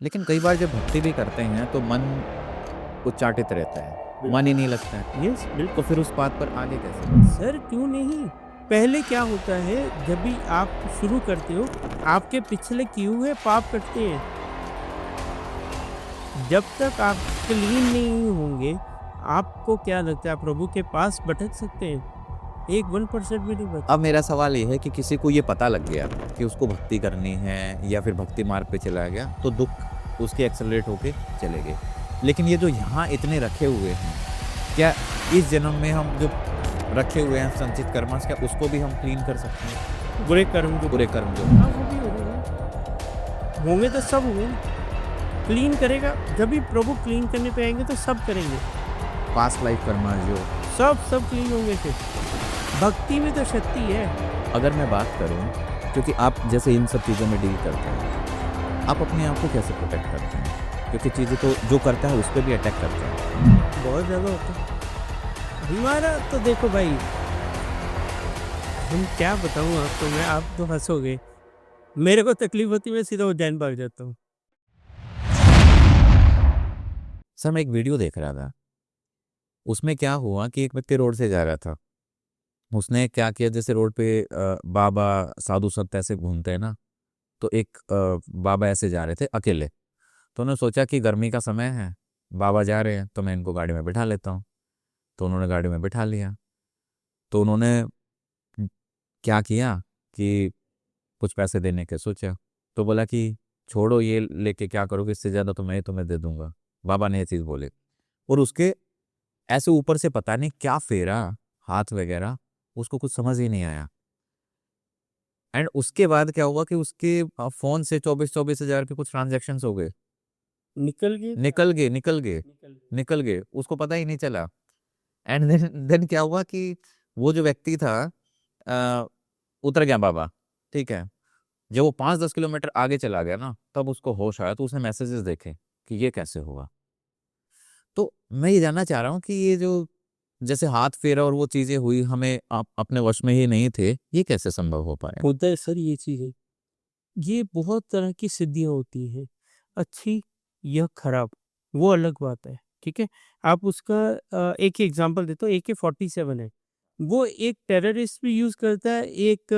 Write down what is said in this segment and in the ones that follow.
लेकिन कई बार जब भक्ति भी करते हैं तो मन उच्चाटित रहता है, मन ही नहीं लगता है। यस, बिल्कुल। तो फिर उस बात पर आगे कैसे? सर क्यों नहीं? पहले क्या होता है, जब भी आप शुरू करते हो, आपके पिछले किए हुए पाप कटते हैं। जब तक आप क्लीन नहीं होंगे, आपको क्या लगता है आप प्रभु के पास भटक सकते हैं? एक 1% भी नहीं अब मेरा सवाल ये है कि किसी को ये पता लग गया कि उसको भक्ति करनी है या फिर भक्ति मार्ग पे चला गया तो दुख उसके एक्सेलरेट होके चले गए। लेकिन ये जो यहाँ इतने रखे हुए हैं, क्या इस जन्म में हम जो रखे हुए हैं संचित कर्मास, क्या उसको भी हम क्लीन कर सकते हैं? बुरे कर्म जो बुरे कर्म जो हाँ, वो भी होंगे तो सब होंगे। क्लीन करेगा, जब भी प्रभु क्लीन करने पे आएंगे तो सब करेंगे। पास्ट लाइफ कर्मा जो सब क्लीन होंगे फिर। भक्ति में तो शक्ति है। अगर मैं बात करूं, क्योंकि आप जैसे इन सब चीज़ों में डील करते हैं, आप अपने आप को कैसे प्रोटेक्ट करते हैं? क्योंकि चीज़ें तो जो करता है उस पर भी अटैक करते हैं। बहुत ज़्यादा होता है हमारा। तो देखो भाई, हम क्या बताऊँ आपको मैं, आप तो हँसोगे। मेरे को तकलीफ होती है, मैं सीधा उज्जैन भाग जाता हूँ। सर मैं एक वीडियो देख रहा था, उसमें क्या हुआ कि एक व्यक्ति रोड से जा रहा था। उसने क्या किया, जैसे रोड पे बाबा साधु संत ऐसे घूमते हैं ना, तो एक बाबा ऐसे जा रहे थे अकेले। तो उन्होंने सोचा कि गर्मी का समय है, बाबा जा रहे हैं तो मैं इनको गाड़ी में बिठा लेता हूँ। तो उन्होंने गाड़ी में बिठा लिया। तो उन्होंने क्या किया कि कुछ पैसे देने के सोचा। तो बोला कि छोड़ो, ये लेके क्या करोगे, इससे ज़्यादा तो मैं ही तुम्हें दे दूंगा। बाबा ने ये चीज़ बोली और उसके ऐसे ऊपर से पता नहीं क्या फेरा, हाथ वगैरह, उसको कुछ समझ ही नहीं आया। एंड उसके बाद क्या हुआ कि उसके फोन से 24,000 के कुछ ट्रांजेक्शन हो गए। निकल गए क्या? निकल गए, निकल गए, निकल गए। निकल गए, उसको पता ही नहीं चला। एंड देन क्या हुआ कि वो जो व्यक्ति था, अ, उतर गया बाबा। ठीक है। जब वो 5-10 किलोमीटर आगे चला गया ना, तब उसको होश आया, तो उसने मैसेजेस देखे कि ये कैसे हुआ। तो मैं ये जानना चाह रहा हूँ कि ये जो जैसे हाथ फेरा और वो चीजें हुई, हमें अपने वश में ही नहीं थे, ये कैसे संभव हो पाया? होता है सर ये चीज़ें। ये बहुत तरह की सिद्धियाँ होती हैं, अच्छी या खराब, वो अलग बात है, ठीक है? आप उसका एक ही एग्ज़ाम्पल देता हूँ, AK-47 है, वो एक टेररिस्ट भी यूज़ करता है, एक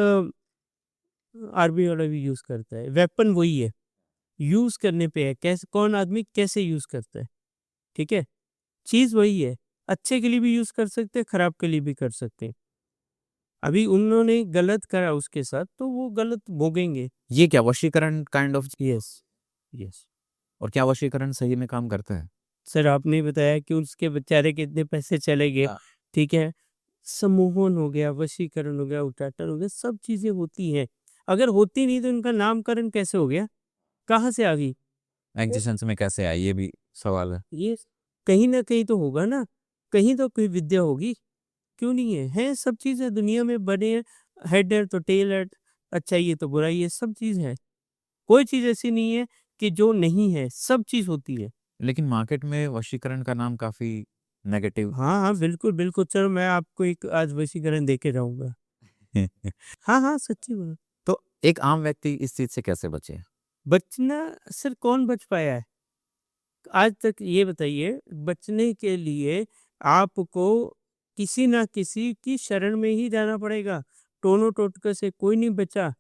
आर्मी वाला भी यूज़ करता है, वेपन वही है, यूज़ करने पे है, कैसे कौन आदमी कैसे यूज़ करता है, ठीक है? चीज़ वही है, अच्छे के लिए भी यूज़ कर सकते हैं, खराब के लिए भी कर सकते हैं। अभी उन्होंने गलत करा उसके साथ, तो वो गलत भोगेंगे। ये क्या वशीकरण काइंड ऑफ? Yes, yes. और क्या वशीकरण सही में काम करता है? सर आपने बताया कि उसके बेचारे के इतने पैसे चले गए, हाँ। ठीक है? सम्मोहन हो गया, वशीकरण हो गया, उचाटन हो गया, सब चीज़ें होती हैं। अगर होती नहीं तो इनका नामकरण कैसे हो गया? कहाँ से आ गई? ये एग्जिस्टेंस में कैसे आई, ये भी सवाल है। ये कहीं न कहीं तो होगा ना, कहीं तो कोई विद्या होगी, क्यों नहीं है? है सब चीज़ें दुनिया में बने हैं, हेड है तो टेल है, अच्छाई है तो बुराई है, सब चीज़ है। कोई चीज़ ऐसी नहीं है कि जो नहीं है, सब चीज़ होती है। लेकिन मार्केट में वशीकरण का नाम काफी नेगेटिव। हाँ, हाँ, बिल्कुल, बिल्कुल। चलो मैं आपको एक आज वशीकरण दे के जाऊँगा। हाँ, हाँ, सच्ची बात। तो एक आम व्यक्ति इस चीज से कैसे बचे? बचना सर कौन बच पाया है? आज तक ये बताइए, बचने के लिए आपको किसी न किसी की शरण में ही जाना पड़ेगा। टोनो टोटके से कोई नहीं बचा।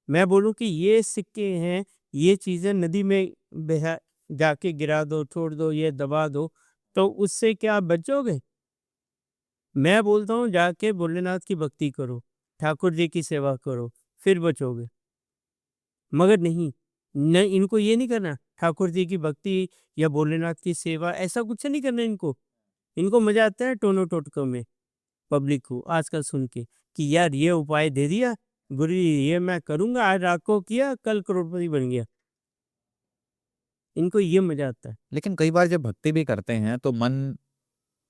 मैं बोलूँ कि ये सिक्के हैं, ये चीज़ें नदी में बहा जाके गिरा दो, छोड़ दो, ये दबा दो, तो उससे क्या आप बचोगे? मैं बोलता हूँ जाके भोलेनाथ की भक्ति करो, ठाकुर जी की सेवा करो, फिर बचोगे। मगर नहीं, न इनको ये नहीं करना, ठाकुर जी की भक्ति या भोलेनाथ की सेवा ऐसा कुछ नहीं करना इनको। इनको मज़ा आता है टोनो-टोटकों में, पब्लिक को आजकल सुन के कि यार ये उपाय दे दिया, गुरु जी ये मैं करूँगा, आज रात को किया, कल करोड़पति बन गया। इनको ये मज़ा आता है। लेकिन कई बार जब भक्ति भी करते हैं तो मन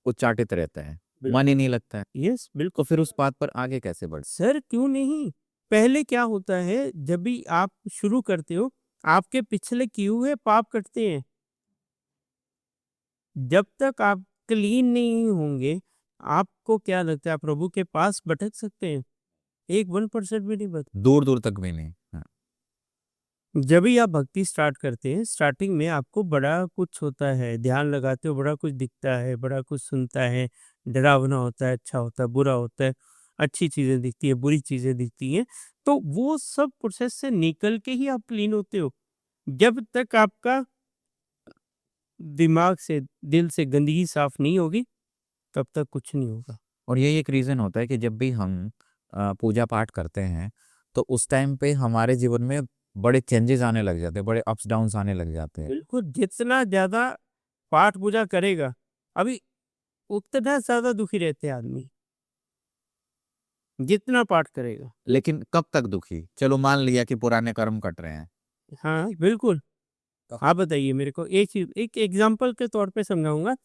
उच्चाटित रहता है, मन ही नहीं लगता है। यस, तो बिल्कुल फिर सही उस बात। बात पर आगे कैसे बढ़? सर क्यों नहीं? पहले क्या होता है, जब भी आप शुरू करते हो, आपके पिछले किए हुए पाप कटते हैं। जब तक आप क्लीन नहीं होंगे, आपको क्या लगता है आप प्रभु के पास भटक सकते हैं? एक 1% भी नहीं बच दूर दूर तक भी नहीं। हाँ। जब भी आप भक्ति स्टार्ट करते हैं, स्टार्टिंग में आपको बड़ा कुछ होता है, ध्यान लगाते हो, बड़ा कुछ दिखता है, बड़ा कुछ सुनता है, डरावना होता है, अच्छा होता है, बुरा होता है, अच्छी चीज़ें दिखती है, बुरी चीज़ें दिखती हैं। तो वो सब प्रोसेस से निकल के ही आप क्लीन होते हो। जब तक आपका दिमाग से, दिल से गंदगी साफ नहीं होगी, तब तक कुछ नहीं होगा। और यही एक रीज़न होता है कि जब भी हम पूजा पाठ करते हैं, तो उस टाइम पे हमारे जीवन में बड़े चेंजेस आने लग जाते हैं, बड़े अप्स डाउन्स आने लग जाते हैं। बिल्कुल, जितना ज़्यादा पाठ पूजा करेगा, अभी उतना ज़्यादा दुखी रहते हैं आदमी, जितना पाठ करेगा। लेकिन कब तक दुखी? चलो मान लिया कि पुराने कर्म कट रहे हैं। हाँ, बिल्कुल। आप बताइए मेरे को एक चीज़, एक एग्ज़ाम्पल के तौर पे समझाऊँगा।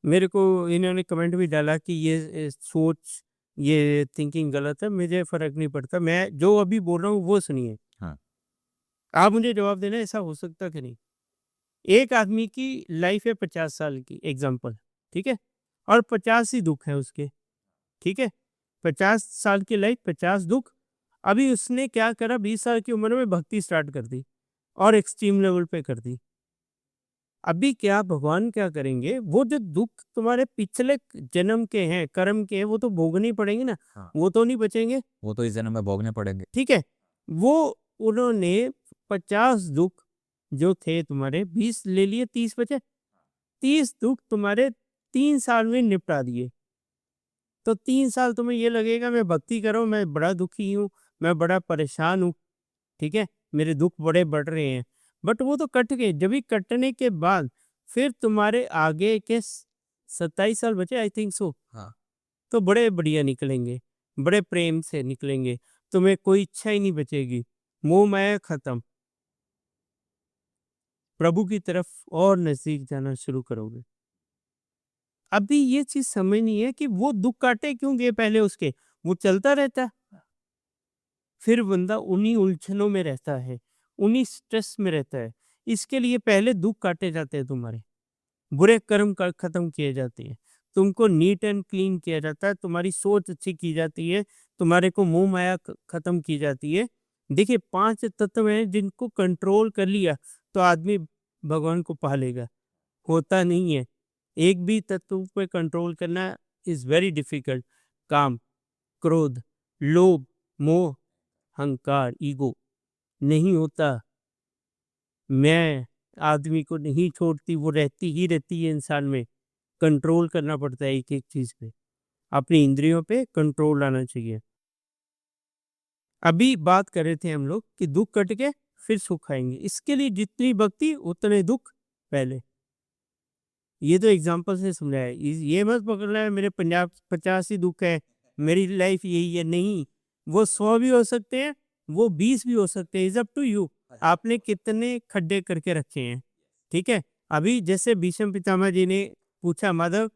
मेरे को इन्होंने कमेंट भी डाला कि ये सोच, ये थिंकिंग गलत है, मुझे फ़र्क नहीं पड़ता। मैं जो अभी बोल रहा हूँ वो सुनिए। हाँ, आप मुझे जवाब देना, ऐसा हो सकता कि नहीं? एक आदमी की लाइफ़ है 50 साल की, एग्ज़ाम्पल, ठीक है? और 50 ही दुःख है उसके, ठीक है? 50 साल की लाइफ़, 50 दुःख। अभी उसने क्या करा, 20 साल की उम्र में भक्ति स्टार्ट कर दी और एक्सट्रीम लेवल पे कर दी। अभी क्या भगवान क्या करेंगे, वो जो दुःख तुम्हारे पिछले जन्म के हैं, कर्म के हैं, वो तो भोगने ही पड़ेंगे ना, हाँ। वो तो नहीं बचेंगे, वो तो इस जन्म में भोगने पड़ेंगे। ठीक है? वो उन्होंने 50 दुःख जो थे तुम्हारे, 20 ले लिए, 30 बचे। 30 दुःख तुम्हारे 3 साल में निपटा दिए। तो 3 साल तुम्हें ये लगेगा मैं भक्ति कर रहा हूँ, मैं बड़ा दुखी हूँ, मैं बड़ा परेशान हूँ, ठीक है? मेरे दुःख बड़े बढ़ रहे हैं। बट वो तो कट गए, जब भी कटने के बाद फिर तुम्हारे आगे के 27 साल बचे, आई थिंक सो। हाँ। तो बड़े बढ़िया निकलेंगे, बड़े प्रेम से निकलेंगे। तुम्हें कोई इच्छा ही नहीं बचेगी। मोह माया खत्म। प्रभु की तरफ और नज़दीक जाना शुरू करोगे। अभी ये चीज़ समझनी है कि वो दुःख काटे क्यों गए पहले उसके, वो चलता रहता। फिर बंदा उन्हीं उलझनों में रहता है, उन्हीं स्ट्रेस में रहता है। इसके लिए पहले दुःख काटे जाते हैं तुम्हारे, बुरे कर्म क खत्म किए जाते हैं। तुमको नीट एंड क्लीन किया जाता है, तुम्हारी सोच अच्छी की जाती है, तुम्हारे को मोह माया ख खत्म की जाती है। देखिए 5 तत्व हैं जिनको कंट्रोल कर लिया, तो आदमी भगवान को पा लेगा, होता नहीं है। एक भी तत्व पे कंट्रोल करना इज़ वेरी डिफिकल्ट। काम, क्रोध, लोभ, मोह, अहंकार, ईगो नहीं होता। मैं आदमी को नहीं छोड़ती, वो रहती ही रहती है इंसान में। कंट्रोल करना पड़ता है एक-एक चीज़ पे। अपनी इंद्रियों पे कंट्रोल लाना चाहिए। अभी बात कर रहे थे हम लोग कि दुःख कट के फिर सुख आएँगे। इसके लिए जितनी भक्ति उतने दुःख पहले। ये तो एग्ज़ाम्पल से समझाया है। ये मत पकड़ना है मेरे 50 ही दुःख है, मेरी लाइफ़ यही है, नहीं। वो 100 भी हो सकते हैं, वो 20 भी हो सकते हैं, इट्स अप टू यू। आपने कितने खड्डे करके रखे हैं, ठीक है? अभी जैसे भीष्म पितामह जी ने पूछा, माधव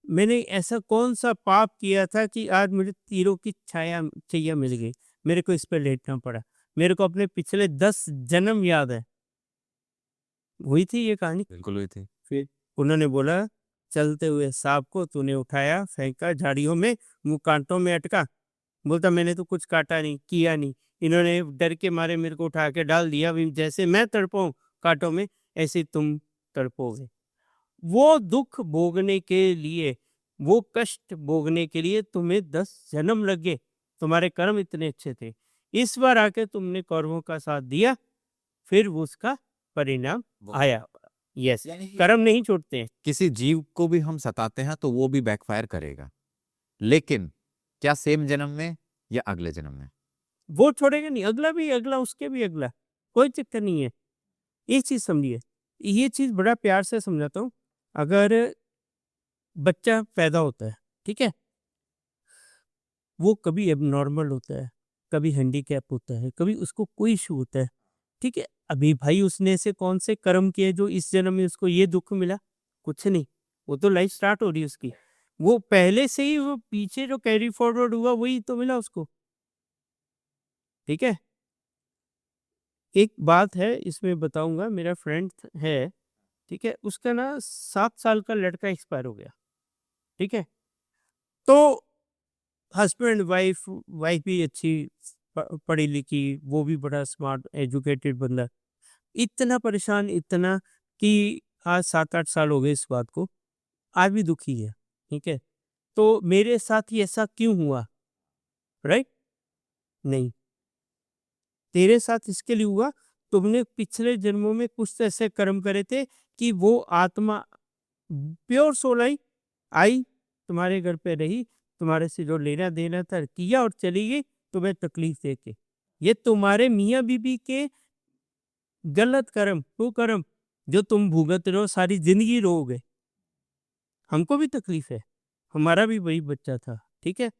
मैंने ऐसा कौन-सा पाप किया था कि आज मुझे तीरों की छैया मिल गई, मेरे को इस पे लेटना पड़ा। मेरे को अपने पिछले 10 जन्म याद है। हुई थी ये कहानी। बिल्कुल हुई थी। फिर उन्होंने बोला, चलते हुए सांप को तूने उठाया, फेंका झाड़ियों में, मुँह काँटों में अटका। बोलता मैंने तो कुछ काटा नहीं, किया नहीं। इन्होंने डर के मारे मेरे को उठा के डाल दिया। अभी जैसे मैं तड़पा हूँ काँटों में, ऐसे ही तुम तड़पोगे। वो दुःख भोगने के लिए, वो कष्ट भोगने के लिए तुम्हें 10 जन्म लग गए। तुम्हारे कर्म इतने अच्छे थे। इस बार आके तुमने कौरवों का साथ दिया, फिर वो उसका परिणाम आया। यस, यानी कि कर्म नहीं छोड़ते हैं। किसी जीव को भी हम सताते हैं तो वो भी बैकफायर करेगा। लेकिन क्या सेम जन्म में या अगले जन्म में? वो छोड़ेगा नहीं, अगला भी अगला, उसके भी अगला, कोई चक्कर नहीं है। एक चीज़ समझिए, ये चीज़ बड़ा प्यार से समझाता हूँ। अगर बच्चा पैदा होता है, ठीक है? वो कभी एब्नॉर्मल होता है, कभी हैंडीकैप होता है, कभी उसको कोई इश्यू होता है, ठीक है? अभी भाई उसने ऐसे कौन से कर्म किए जो इस जन्म में उसको ये दुःख मिला? कुछ नहीं, वो तो लाइफ स्टार्ट हो रही है उसकी। वो पहले से ही वो पीछे जो कैरी फॉरवर्ड हुआ वही तो मिला उसको, ठीक है? एक बात है इसमें बताऊँगा, मेरा फ्रेंड है, ठीक है? उसका ना 7 साल का लड़का एक्सपायर हो गया, ठीक है? तो हस्बैंड वाइफ, वाइफ भी अच्छी पढ़ी लिखी, वो भी बड़ा स्मार्ट एजुकेटेड बंदा। इतना परेशान, इतना कि आज 7-8 साल हो गए इस बात को, आज भी दुखी है, ठीक है? तो मेरे साथ ही ऐसा क्यों हुआ? राइट? नहीं, तेरे साथ इसके लिए हुआ, तुमने पिछले जन्मों में कुछ ऐसे कर्म करे थे कि वो आत्मा प्योर सोल आई, तुम्हारे घर पे रही, तुम्हारे से जो लेना-देना था किया और चली गई, तुम्हें तकलीफ दे के। ये तुम्हारे मियाँ-बीबी के गलत कर्म, कुकर्म जो तुम भुगत रहे हो, सारी ज़िंदगी रोओगे। हमको भी तकलीफ है, हमारा भी वही बच्चा था, ठीक है?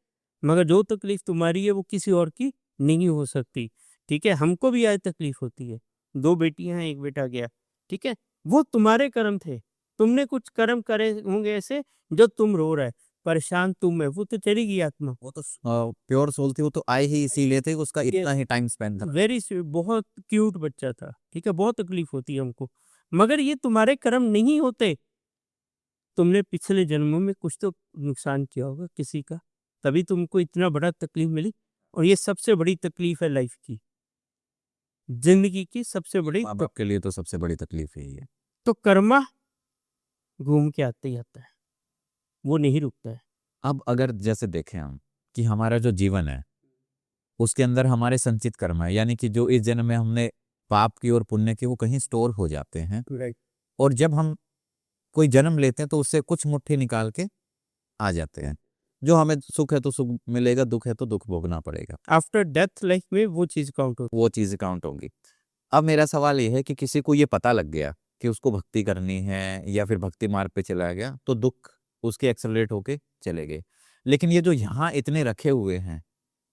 मगर जो तकलीफ तुम्हारी है वो किसी और की नहीं हो सकती, ठीक है? हमको भी आज तकलीफ होती है, 2 बेटियाँ हैं, 1 बेटा गया, ठीक है? वो तुम्हारे कर्म थे, तुमने कुछ कर्म करे होंगे ऐसे जो तुम रो रहे, परेशान तुम है, वो तो चली गई आत्मा। वो तो प्योर सोल थी, वो तो आई ही इसीलिए थी, उसका इतना ही टाइम स्पेंड था। वेरी स्वीट, बहुत क्यूट बच्चा था, ठीक है? बहुत तकलीफ होती है हमको, मगर ये तुम्हारे कर्म नहीं होते। तुमने पिछले जन्मों में कुछ तो नुकसान किया होगा किसी का, तभी तुमको इतना बड़ा तकलीफ मिली, और ये सबसे बड़ी तकलीफ है लाइफ की, ज़िंदगी की सबसे बड़ी माँ बाप के लिए तो सबसे बड़ी तकलीफ यही है। तो कर्मा घूम के आते ही आता है, वो नहीं रुकता है। अब अगर जैसे देखें हम कि हमारा जो जीवन है उसके अंदर हमारे संचित कर्म है, यानी कि जो इस जन्म में हमने पाप की और पुण्य की वो कहीं स्टोर हो जाते हैं, राइट। और जब हम कोई जन्म लेते हैं तो उससे कुछ मुट्ठी निकाल के आ जाते हैं। जो हमें सुख है तो सुख मिलेगा, दुख है तो दुख भोगना पड़ेगा, आफ्टर डेथ लाइफ में वो चीज़ काउंट होती वो चीज़ें काउंट होंगी। अब मेरा सवाल ये है कि किसी को ये पता लग गया कि उसको भक्ति करनी है या फिर भक्ति मार्ग पे चला गया तो दुख उसके एक्सेलरेट होके चले गए, लेकिन ये जो यहाँ इतने रखे हुए हैं,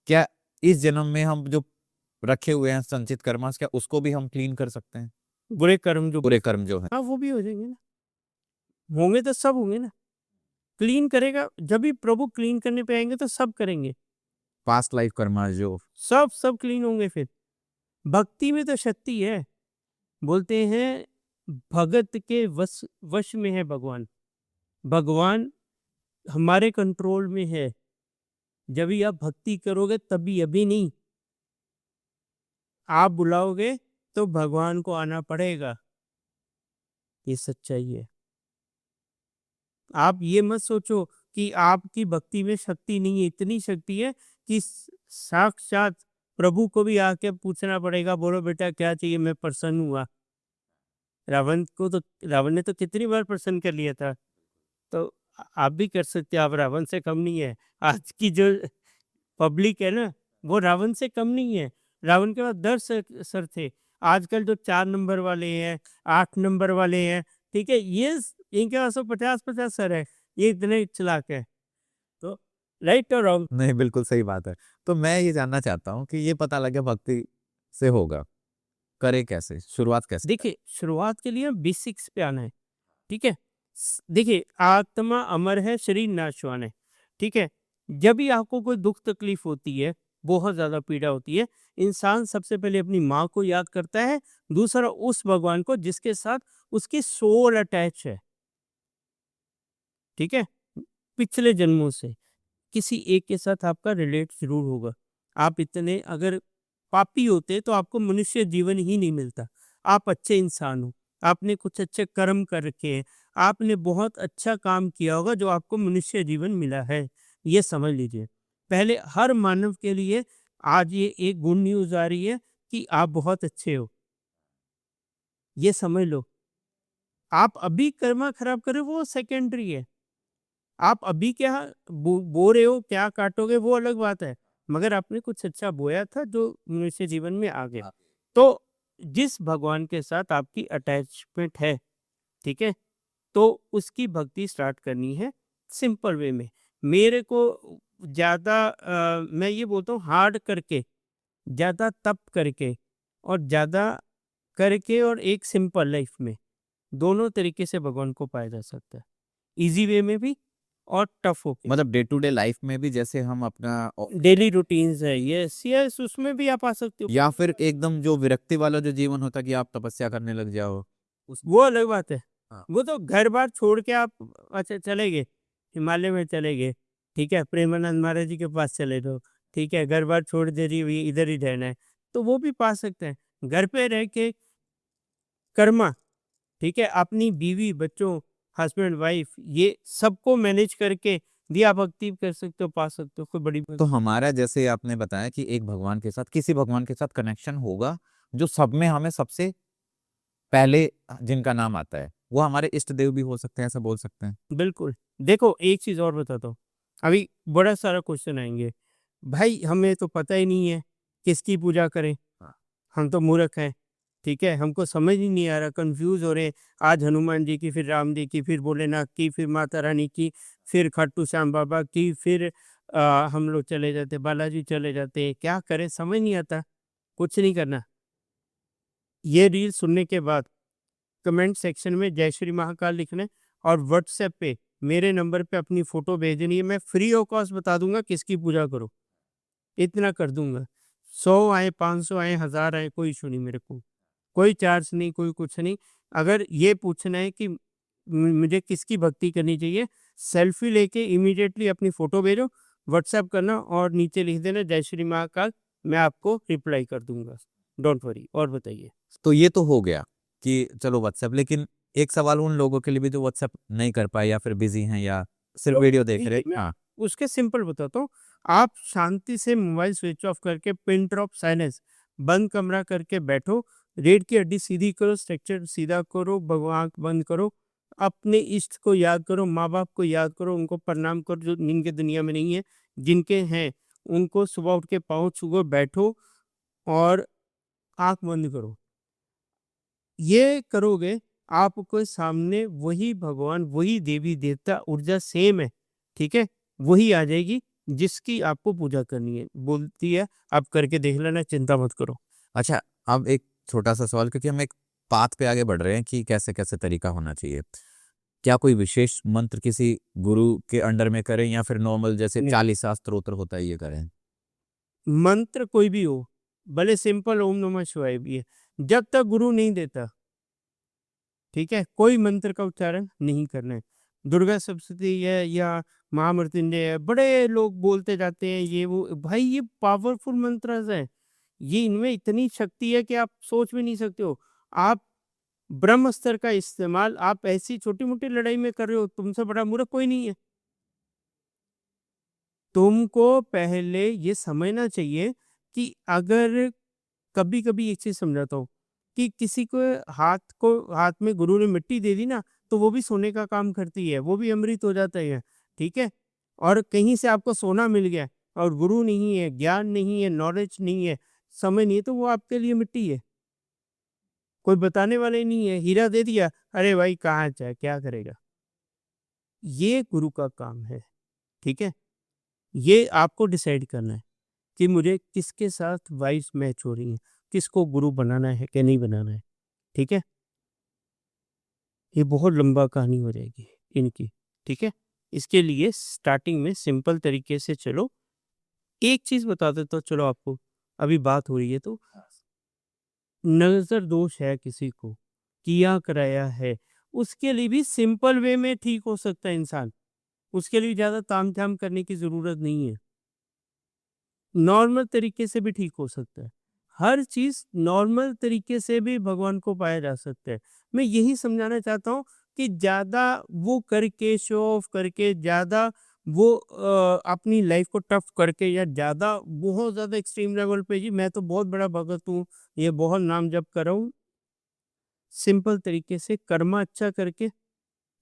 क्या इस जन्म में हम जो रखे हुए हैं संचित कर्मास, क्या उसको भी हम क्लीन कर सकते हैं? है। बुरे कर्म जो बुरे कर्म जो है, हाँ, वो भी हो जाएंगे ना, होंगे तो सब होंगे ना। क्लीन करेगा, जब भी प्रभु क्लीन करने पे आएंगे तो सब करेंगे, पास्ट लाइफ कर्मा जो सब क्लीन होंगे फिर। भक्ति में तो शक्ति है, बोलते हैं भगत के वश वश में है भगवान। भगवान हमारे कंट्रोल में है, जब भी आप भक्ति करोगे तभी, अभी नहीं। आप बुलाओगे तो भगवान को आना पड़ेगा, ये सच्चाई है। आप ये मत सोचो कि आपकी भक्ति में शक्ति नहीं है, इतनी शक्ति है कि साक्षात प्रभु को भी आके पूछना पड़ेगा, बोलो बेटा क्या चाहिए, मैं प्रसन्न हुआ। रावण ने तो कितनी बार प्रसन्न कर लिया था, तो आप भी कर सकते हो, आप रावण से कम नहीं है। आज की जो पब्लिक है ना, वो रावण से कम नहीं है। रावण के पास 10 सर थे, आजकल जो 4 नंबर वाले हैं, 8 नंबर वाले हैं, ठीक है, इनके पास तो 50-50 सर है, ये इतने चालाक है। तो राइट और रॉन्ग? नहीं, बिल्कुल सही बात है। तो मैं ये जानना चाहता हूँ कि ये पता लगे भक्ति से होगा, करे कैसे, शुरुआत कैसे करें? देखिए, शुरुआत के लिए बेसिक्स पे आना है, ठीक है? देखिए, आत्मा अमर है, शरीर नाशवान है, ठीक है? जब भी आपको कोई दुख तकलीफ होती है, बहुत ज़्यादा पीड़ा होती है, इंसान सबसे पहले अपनी माँ को याद करता है, दूसरा उस भगवान को जिसके साथ उसकी सोल अटैच है, ठीक है? पिछले जन्मों से किसी एक के साथ आपका रिलेट ज़रूर होगा। आप इतने अगर पापी होते तो आपको मनुष्य जीवन ही नहीं मिलता। आप अच्छे इंसान हो, आपने कुछ अच्छे कर्म कर रखे हैं, आपने बहुत अच्छा काम किया होगा जो आपको मनुष्य जीवन मिला है, ये समझ लीजिए। पहले हर मानव के लिए आज ये एक गुड न्यूज़ आ रही है कि आप बहुत अच्छे हो, ये समझ लो। आप अभी कर्मा खराब कर रहे हो वो सेकेंडरी है। आप अभी क्या बो रहे हो, क्या काटोगे वो अलग बात है, मगर आपने कुछ अच्छा बोया था जो मनुष्य जीवन में आ गया। हाँ। तो जिस भगवान के साथ आपकी अटैचमेंट है, ठीक है? तो उसकी भक्ति स्टार्ट करनी है सिंपल वे में। मेरे को ज़्यादा मैं ये बोलता हूँ हार्ड करके, ज़्यादा तप करके और ज़्यादा करके और एक सिंपल लाइफ में, दोनों तरीके से भगवान को पाया जा सकता है। ईज़ी वे में भी और टफ होके। मतलब डे टू डे लाइफ में भी जैसे हम अपना डेली रूटीन्स है, यस, यस, उसमें भी आप आ सकते हो। या फिर एकदम जो विरक्ति वाला जो जीवन होता है कि आप तपस्या करने लग जाओ उस वो अलग बात है। हाँ। वो तो घर-बार छोड़ के आप अच्छा चले गए, हिमालय में चले गए, ठीक है? प्रेमानंद महाराज जी के पास चले जाओ, ठीक है? घर-बार छोड़ दे रही है, इधर ही रहना है, तो वो भी पा सकते हैं। घर पे रह के कर्मा, ठीक है, अपनी बीवी बच्चों, हस्बैंड वाइफ, ये सबको मैनेज करके दिया आप अचीव कर सकते हो, पा सकते हो, कोई बड़ी बात तो हमारा जैसे आपने बताया कि एक भगवान के साथ, किसी भगवान के साथ कनेक्शन होगा जो सब में हमें सबसे पहले जिनका नाम आता है, वो हमारे इष्ट देव भी हो सकते हैं, ऐसा बोल सकते हैं। बिल्कुल। देखो एक चीज़ और बताता हूँ, अभी बड़ा सारा क्वेश्चन आएँगे, भाई हमें तो पता ही नहीं है किसकी पूजा करें, हाँ। हम तो मूर्ख हैं, ठीक है? हमको समझ ही नहीं आ रहा, कन्फ्यूज़ हो रहे हैं, आज हनुमान जी की, फिर राम जी की, फिर भोलेनाथ की, फिर माता रानी की, फिर खाटू श्याम बाबा की, फिर हम लोग चले जाते बालाजी चले जाते हैं, क्या करें समझ नहीं आता, कुछ नहीं करना। ये रील सुनने के बाद कमेंट सेक्शन में जय श्री महाकाल लिखना है और व्हाट्सएप पे मेरे नंबर पे अपनी फ़ोटो भेजनी है, मैं फ्री ऑफ कॉस्ट बता दूँगा किसकी पूजा करो, इतना कर दूँगा। 100 आए, 500 आए, 1000 आए, कोई इश्यू नहीं मेरे को। कोई चार्ज नहीं, कोई कुछ नहीं। अगर ये पूछना है कि मुझे किसकी भक्ति करनी चाहिए, सेल्फी लेके इमीडिएटली अपनी फ़ोटो भेजो, व्हाट्सएप करना और नीचे लिख देना जय श्री महाकाल, मैं आपको रिप्लाई कर दूँगा। Don't worry. और बताइए? तो ये तो हो गया कि चलो व्हाट्सएप, लेकिन एक सवाल उन लोगों के लिए भी जो व्हाट्सएप नहीं कर पाए या फिर बिजी हैं या सिर्फ तो वीडियो देख रहे देखिए, मैं हाँ। उसके सिंपल बताता हूँ। आप शांति से मोबाइल स्विच ऑफ करके पिन ड्रॉप साइलेंस बंद कमरा करके बैठो, रीढ़ की हड्डी सीधी करो, स्ट्रक्चर सीधा करो, आँख बंद करो, अपने इष्ट को याद करो, माँ-बाप को याद करो, उनको प्रणाम करो जो जिनके दुनिया में नहीं है, जिनके हैं उनको सुबह उठ के पाँव छुओ, बैठो और आँख बंद करो। ये करोगे, आपको सामने वही भगवान, वही देवी-देवता ऊर्जा सेम है, ठीक है? वही आ जाएगी जिसकी आपको पूजा करनी है। बोलती है, "आप करके देख लेना, चिंता मत करो।" अच्छा, अब एक छोटा-सा सवाल, क्योंकि हम एक पाथ पे आगे बढ़ रहे हैं कि कैसे-कैसे तरीका होना चाहिए। क्या कोई विशेष मंत्र किसी गुरु के अंडर में करें या फिर नॉर्मल जैसे नहीं, 40 स्तोत्र होता है ये करें? मंत्र कोई भी हो, भले सिंपल ओम नमः शिवाय भी है, जब तक गुरु नहीं देता, ठीक है? कोई मंत्र का उच्चारण नहीं करना है। दुर्गा सप्तशती है या महामृत्युंजय है, बड़े लोग बोलते जाते हैं ये वो, भाई ये पावरफुल मंत्रस हैं। ये इनमें इतनी शक्ति है कि आप सोच भी नहीं सकते हो। आप ब्रह्म स्तर का इस्तेमाल आप ऐसी छोटी-मोटी लड़ाई में कर रहे हो, तुमसे बड़ा मूर्ख कोई नहीं है। तुमको पहले ये समझना चाहिए कि अगर कभी-कभी एक चीज़ समझाता हूँ कि किसी को हाथ में गुरु ने मिट्टी दे दी ना, तो वो भी सोने का काम करती है, वो भी अमृत हो जाता है, ठीक है? और कहीं से आपको सोना मिल गया और गुरु नहीं है, ज्ञान नहीं है, नॉलेज नहीं है, समय नहीं है, तो वो आपके लिए मिट्टी है। कोई बताने वाला ही नहीं है, हीरा दे दिया, अरे भाई कहाँ जाए, क्या करेगा? ये गुरु का काम है, ठीक है? ये आपको डिसाइड करना है कि मुझे किसके साथ वाइब्स मैच हो रही हैं, किसको गुरु बनाना है कि नहीं बनाना है, ठीक है? ये बहुत लंबा कहानी हो जाएगी इनकी, ठीक है? इसके लिए स्टार्टिंग में सिंपल तरीके से चलो। एक चीज़ बता देता हूँ चलो आपको, अभी बात हो रही है तो, नज़र दोष है किसी को, किया कराया है, उसके लिए भी सिंपल वे में ठीक हो सकता है इंसान। उसके लिए ज़्यादा तामझाम करने की ज़रूरत नहीं है। नॉर्मल तरीके से भी ठीक हो सकता है। हर चीज़ नॉर्मल तरीके से भी भगवान को पाया जा सकता है। मैं यही समझाना चाहता हूँ कि ज़्यादा वो करके, शो ऑफ करके, ज़्यादा वो अपनी लाइफ़ को टफ़ करके या ज़्यादा बहुत ज़्यादा एक्सट्रीम लेवल पे, जी मैं तो बहुत बड़ा भगत हूँ, ये बहुत नाम जप कर रहा हूँ। सिंपल तरीके से कर्मा अच्छा करके,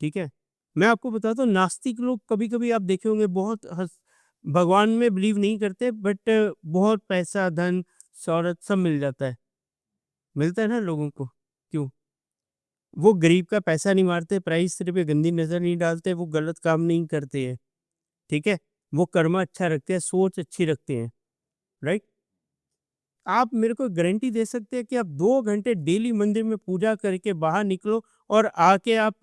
ठीक है? मैं आपको बताता हूँ, नास्तिक लोग कभी-कभी आप देखे होंगे बहुत भगवान में बिलीव नहीं करते, बट बहुत पैसा, धन, शौहरत सब मिल जाता है। मिलता है ना लोगों को, क्यों? वो गरीब का पैसा नहीं मारते, पराई स्त्री पे गंदी नज़र नहीं डालते, वो गलत काम नहीं करते हैं, ठीक है? वो कर्मा अच्छा रखते हैं, सोच अच्छी रखते हैं, राइट? आप मेरे को गारंटी दे सकते हैं कि आप 2 घंटे डेली मंदिर में पूजा करके बाहर निकलो और आके आप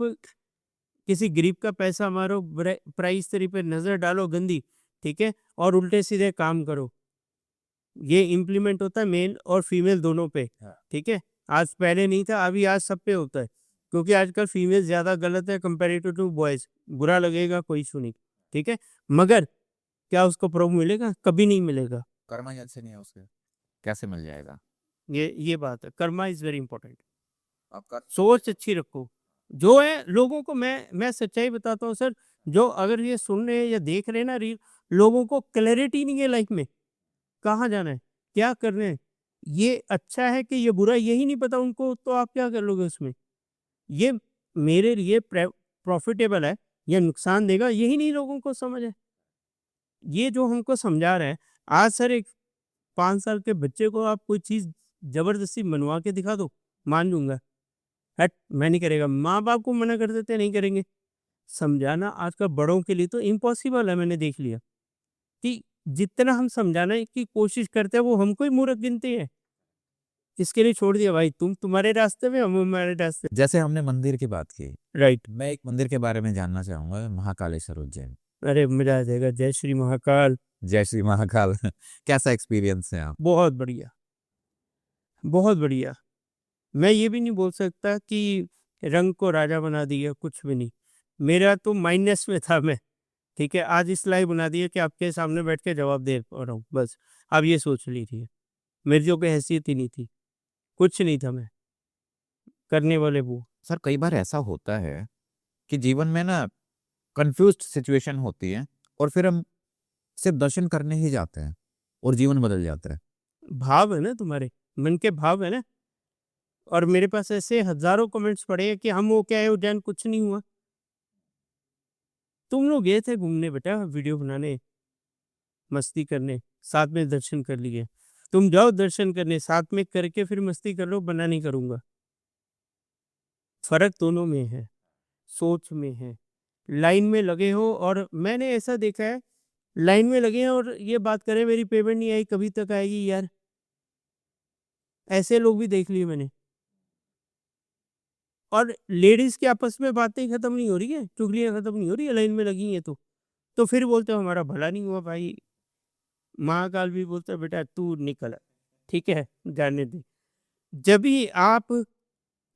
किसी गरीब का पैसा मारो, पराई स्त्री पे नज़र डालो गंदी, ठीक है? और उल्टे-सीधे काम करो। ये इम्प्लीमेंट होता है मेल और फीमेल दोनों पे, हाँ। ठीक है? आज पहले नहीं था, अभी आज सब पे होता है। क्योंकि आजकल फीमेल ज़्यादा गलत है कंपैरेटिव टू बॉयज़। बुरा लगेगा, कोई इश्यू नहीं, ठीक है? मगर क्या उसको प्रभु मिलेगा? कभी नहीं मिलेगा। कर्मा जैसे नहीं है उसके, कैसे मिल जाएगा? ये बात है। Karma is very important. आपका सोच अच्छी रखो। जो है लोगों को मैं सच्चाई बताता हूँ सर, जो अगर ये सुन रहे हैं या देख रहे हैं ना रील, लोगों को क्लैरिटी नहीं है लाइफ में, कहाँ जाना है, क्या कर रहे हैं, ये अच्छा है कि ये बुरा है, यही नहीं पता उनको, तो आप क्या कर लोगे उसमें? ये मेरे लिए प्रॉफिटेबल है या नुकसान देगा, यही नहीं लोगों को समझ है। ये जो हमको समझा रहे हैं, आज सर एक 5 साल के बच्चे को आप कोई चीज़ ज़बरदस्ती मनवा के दिखा दो, मान लूँगा। हट! मैं नहीं करेगा, माँ-बाप को मना कर देते हैं, नहीं करेंगे। समझाना आजकल बड़ों के लिए तो इम्पॉसिबल है, मैंने देख लिया, कि जितना हम समझाने की कोशिश करते हैं, वो हमको ही मूर्ख गिनते हैं। इसके लिए छोड़ दिया भाई, तुम तुम्हारे रास्ते में, हम हमारे रास्ते। जैसे हमने मंदिर की बात की, राइट। मैं एक मंदिर के बारे में जानना चाहूँगा, महाकालेश्वर उज्जैन। अरे मज़ा आ जाएगा, जय श्री महाकाल। जय श्री महाकाल कैसा एक्सपीरियंस है आप? बहुत बढ़िया, बहुत बढ़िया। मैं ये भी नहीं बोल सकता कि रंग को राजा बना दिया, कुछ भी नहीं। मेरा तो माइनस में था मैं, ठीक है? आज इस लायक बना दिया कि आपके सामने बैठ के जवाब दे पा रहा हूँ, बस। आप ये सोच लीजिए। मेरी जो कोई हैसियत ही नहीं थी, कुछ नहीं था मैं, करने वाले वो। सर कई बार ऐसा होता है कि जीवन में ना कन्फ्यूज्ड सिचुएशन होती है और फिर हम सिर्फ दर्शन करने ही जाते हैं और जीवन बदल जाता है। भाव है ना तुम्हारे, मन के भाव है ना, और मेरे पास ऐसे हज़ारों कमेंट्स पड़े हैं कि हम हो के आए उज्जैन, कुछ नहीं हुआ। तुम लोग गए थे घूमने बेटा, वीडियो बनाने, मस्ती करने, साथ में दर्शन कर लिए। तुम जाओ दर्शन करने, साथ में करके फिर मस्ती कर लो, मना नहीं करूँगा। फ़र्क दोनों में है, सोच में है। लाइन में लगे हो, और मैंने ऐसा देखा है, लाइन में लगे हैं और ये बात करें मेरी पेमेंट नहीं आई, कभी तक आएगी यार? ऐसे लोग भी देख लिए मैंने। और लेडीज़ की आपस में बातें खत्म नहीं हो रही है, चुगलियाँ खत्म नहीं हो रही है, लाइन में लगी हैं तो। तो फिर बोलते हो हमारा भला नहीं हुआ भाई। महाकाल भी बोलता है बेटा तू निकल, ठीक है? जाने दे। जब भी आप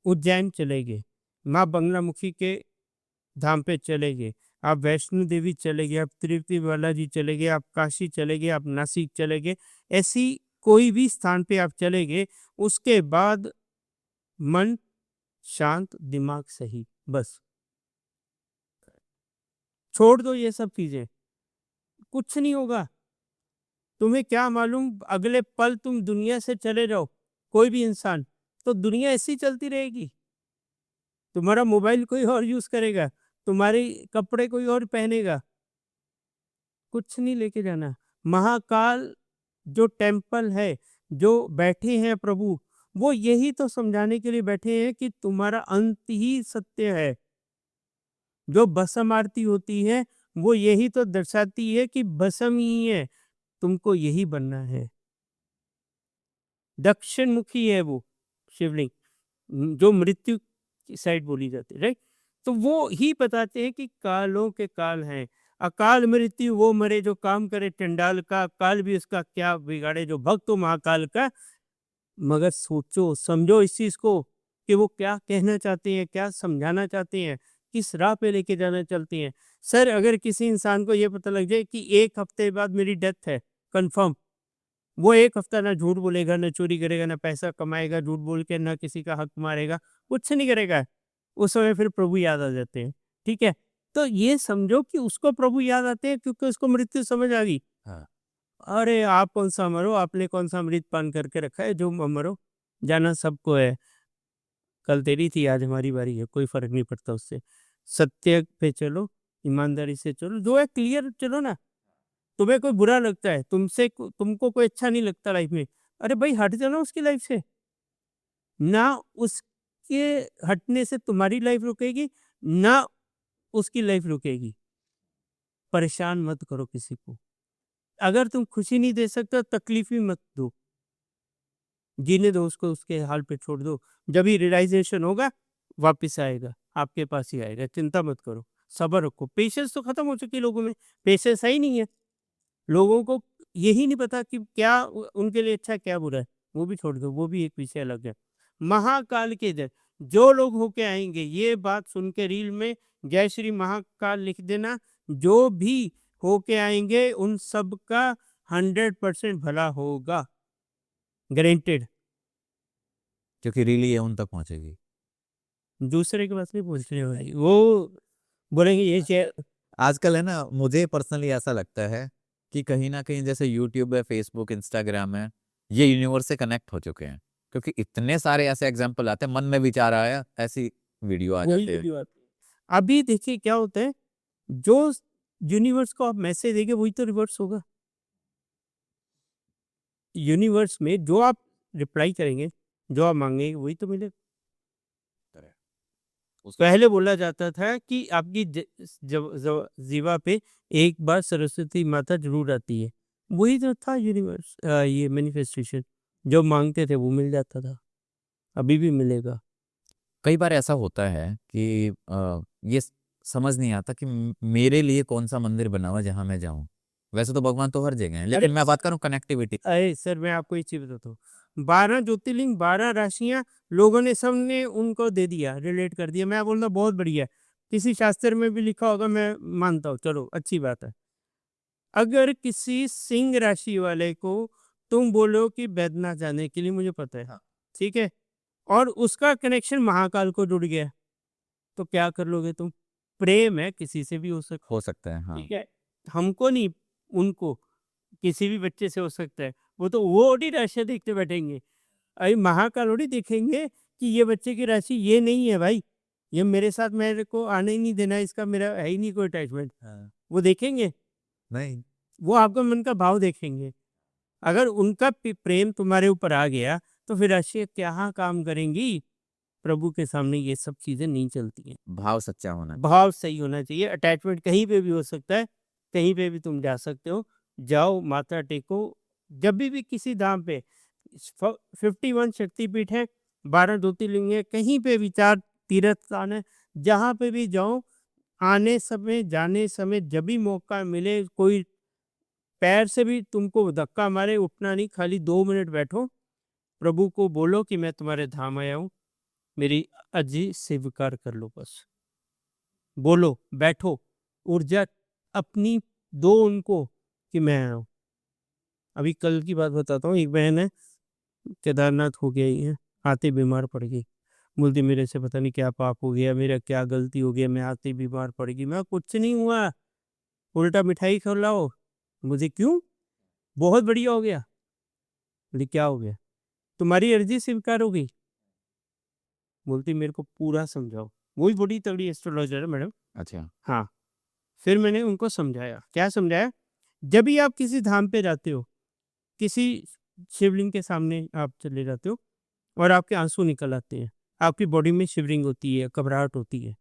उज्जैन चले गए, माँ बगलामुखी के धाम पे चले गए, आप वैष्णो देवी चले गए, आप तिरुपति बालाजी चले गए, आप काशी चले गए, आप नासिक चले गए, ऐसी कोई भी स्थान पे आप चले गए, उसके बाद मन शांत, दिमाग सही, बस। छोड़ दो ये सब चीज़ें, कुछ नहीं होगा। तुम्हें क्या मालूम अगले पल तुम दुनिया से चले जाओ, कोई भी इंसान, तो दुनिया ऐसी ही चलती रहेगी। तुम्हारा मोबाइल कोई और यूज़ करेगा, तुम्हारे कपड़े कोई और पहनेगा, कुछ नहीं लेके जाना। महाकाल जो टेम्पल है, जो बैठे हैं प्रभु, वो यही तो समझाने के लिए बैठे हैं कि तुम्हारा अंत ही सत्य है। जो भस्म आरती होती है, वो यही तो दर्शाती है कि भस्म ही है, तुमको यही बनना है। दक्षिण मुखी है वो शिवलिंग, जो मृत्यु की साइड बोली जाती है, राइट? तो वो ही बताते हैं कि कालों के काल हैं। अकाल मृत्यु वो मरे जो काम करे चंडाल का, काल भी उसका क्या बिगाड़े जो भक्त हो महाकाल का। मगर सोचो, समझो इस चीज़ को कि वो क्या कहना चाहते हैं, क्या समझाना चाहते हैं, किस राह पे लेके जाना चलते हैं। सर अगर किसी इंसान को ये पता लग जाए कि 1 हफ्ते बाद मेरी डेथ है, कन्फर्म, वो 1 हफ्ता ना झूठ बोलेगा, ना चोरी करेगा, ना पैसा कमाएगा झूठ बोल के, ना किसी का हक मारेगा, कुछ नहीं करेगा। उस समय फिर प्रभु याद आ जाते हैं, ठीक है? तो ये समझो कि उसको प्रभु याद आते हैं क्योंकि उसको मृत्यु समझ आ गई। हाँ। अरे! आप कौन-सा मरो, आपने कौन-सा अमृत पान करके रखा है, जो मरो, जाना सबको है। कल तेरी थी, आज हमारी बारी है, कोई फ़र्क नहीं पड़ता उससे। सत्य पे चलो, ईमानदारी से चलो, जो है क्लियर चलो ना। तुम्हें कोई बुरा लगता है, तुमको कोई अच्छा नहीं लगता लाइफ में, अरे भाई हट जाओ ना उसकी लाइफ से। ना उसके हटने से तुम्हारी लाइफ रुकेगी, ना उसकी लाइफ रुकेगी। परेशान मत करो किसी को। अगर तुम खुशी नहीं दे सकते, तकलीफ भी मत दो। जीने दो उसको, उसके हाल पे छोड़ दो। जब ही रियलाइज़ेशन होगा, वापिस आएगा, आपके पास ही आएगा, चिंता मत करो। सब्र रखो, पेशेंस तो खत्म हो चुकी है लोगों में, पेशेंस है ही नहीं है। लोगों को यही नहीं पता कि क्या उनके लिए अच्छा है, क्या बुरा है। वो भी छोड़ दो, वो भी एक विषय अलग है। महाकाल के इधर जो लोग होके आएँगे, ये बात सुन के रील में जय श्री महाकाल लिख देना। जो भी होके आएँगे उन सब का 100% भला होगा, गारंटेड। क्योंकि रील ये उन तक पहुँचेगी। दूसरे के पास नहीं पूछ रहे हो भाई, वो बोलेंगे ये शेयर। आजकल है ना, मुझे पर्सनली ऐसा लगता है कि कहीं ना कहीं जैसे यूट्यूब है, फेसबुक, इंस्टाग्राम है, ये यूनिवर्स से कनेक्ट हो चुके हैं, क्योंकि इतने सारे ऐसे एग्जाम्पल आते हैं, मन में विचार आया ऐसी वीडियो आ वही जाती है। वीडियो आती है। अभी देखिए क्या होता है, जो यूनिवर्स को आप मैसेज देंगे वही तो रिवर्स होगा। यूनिवर्स में जो आप रिप्लाई करेंगे, जो आप मांगेंगे वही तो मिलेगा। उस पहले बोला जाता था कि आपकी जीवा पे एक बार सरस्वती माता जरूर आती है, वही तो था यूनिवर्स। ये मैनिफेस्टेशन जो मांगते थे वो मिल जाता था, अभी भी मिलेगा। कई बार ऐसा होता है कि ये समझ नहीं आता कि मेरे लिए कौन सा मंदिर बना हुआ जहां मैं जाऊं। वैसे तो भगवान तो हर जगह है, अरे लेकिन मैं बात करूं कनेक्टिविटी। अरे सर, मैं आपको एक चीज बताता हूँ, 12 ज्योतिर्लिंग, 12 राशियां, लोगों ने सबने उनको दे दिया, रिलेट कर दिया। मैं बोलता बहुत बढ़िया, किसी शास्त्र में भी लिखा होगा, मैं मानता हूँ, चलो अच्छी बात है। अगर किसी सिंह राशि वाले को तुम बोलो कि बैद्यनाथ जाने के लिए, मुझे पता है, हाँ। ठीक है, और उसका कनेक्शन महाकाल को जुड़ गया, तो क्या कर लोगे तुम? प्रेम है, किसी से भी हो सकता, हो सकता है, हाँ। ठीक है, हमको नहीं, उनको, किसी भी बच्चे से हो सकता है। वो ओडी राशि देखते बैठेंगे, अरे महाकाल ओडी देखेंगे कि ये बच्चे की राशि ये नहीं है भाई, ये मेरे साथ मेरे को आने ही नहीं देना, इसका मेरा है ही नहीं कोई अटैचमेंट। हाँ। वो देखेंगे, नहीं। वो आपका मन का भाव देखेंगे। अगर उनका प्रेम तुम्हारे ऊपर आ गया, तो फिर राशि क्या काम करेंगी? प्रभु के सामने ये सब चीजें नहीं चलती हैं। भाव सच्चा होना। भाव सही होना चाहिए। अटैचमेंट कहीं पे भी हो सकता है, कहीं पे भी तुम जा सकते हो, जाओ माथा टेको। जब भी किसी धाम पे 51 शक्तिपीठ है, 12 ज्योतिर्लिंग है, कहीं पे भी 4 तीर्थ स्थान है, जहाँ पे भी जाओ, आने समय जाने समय जब भी मौका मिले, कोई पैर से भी तुमको धक्का मारे, उठना नहीं, खाली 2 मिनट बैठो, प्रभु को बोलो कि मैं तुम्हारे धाम आया हूँ, मेरी अर्जी स्वीकार कर लो, बस बोलो, बैठो, ऊर्जा अपनी दो उनको कि मैं आया हूँ। अभी कल की बात बताता हूँ, एक बहन है, केदारनाथ हो गया ही है, आते बीमार पड़ गई, बोलती मेरे से पता नहीं क्या पाप हो गया, मेरा क्या गलती हो गया, मैं आते बीमार पड़ गई। मैं कुछ नहीं हुआ, उल्टा मिठाई खिलाओ मुझे। क्यों? बहुत बढ़िया हो गया। बोली क्या हो गया? तुम्हारी अर्जी स्वीकार हो गई। बोलती मेरे को पूरा समझाओ। वही बड़ी तगड़ी एस्ट्रोलॉजर है मैडम। अच्छा। हाँ, फिर मैंने उनको समझाया। क्या समझाया? जब भी आप किसी धाम पे जाते हो, किसी शिवलिंग के सामने आप चले जाते हो और आपके आंसू निकल आते हैं, आपकी बॉडी में शिवरिंग होती है, घबराहट होती है,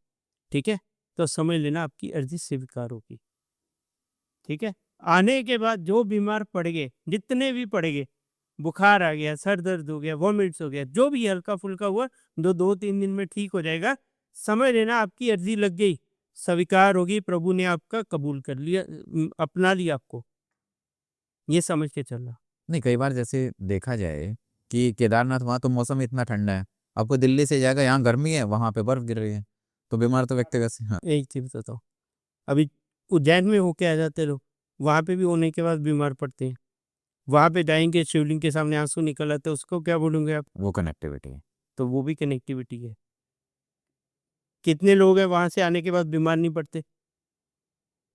ठीक है, तो समझ लेना आपकी अर्जी स्वीकार होगी। ठीक है, आने के बाद जो बीमार पड़ गए, जितने भी पड़ गए, बुखार आ गया, सर दर्द हो गया, वॉमिट्स हो गया, जो भी हल्का फुल्का हुआ, 2-3 दिन में ठीक हो जाएगा। समझ लेना आपकी अर्जी लग गई, स्वीकार होगी, प्रभु ने आपका कबूल कर लिया, अपना लिया आपको। ये समझ के चलना। नहीं, कई बार जैसे देखा जाए कि केदारनाथ, वहाँ तो मौसम इतना ठंडा है, आपको दिल्ली से जाएगा, यहाँ गर्मी है, वहाँ पे बर्फ गिर रही है, तो बीमार तो व्यक्ति वैसे, हाँ। एक चीज बताता हूँ, अभी उज्जैन में होके आ जाते लोग, वहां पे भी होने के बाद बीमार पड़ते हैं, वहां पे जाएंगे, शिवलिंग के सामने आंसू निकल आते हैं, उसको क्या बोलोगे आप? वो कनेक्टिविटी है। तो वो भी कनेक्टिविटी है। कितने लोग हैं वहां से आने के बाद बीमार नहीं पड़ते?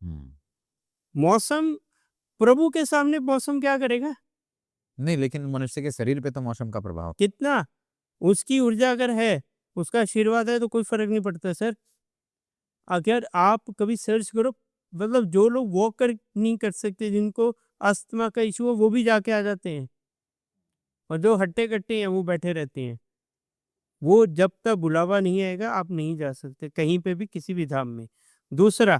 हम्म। मौसम, प्रभु के सामने मौसम क्या करेगा? नहीं, लेकिन मनुष्य के शरीर पे तो मौसम का प्रभाव। कितना, उसकी ऊर्जा अगर है, उसका आशीर्वाद है, तो कोई फर्क नहीं पड़ता सर। अगर आप कभी सर्च करो, मतलब जो लोग वॉक कर नहीं कर सकते, जिनको अस्थमा का इशू हो, वो भी जाके आ जाते हैं, और जो हट्टे कट्टे हैं वो बैठे रहते हैं। वो जब तक बुलावा नहीं आएगा, आप नहीं जा सकते कहीं पे भी, किसी भी धाम में। दूसरा,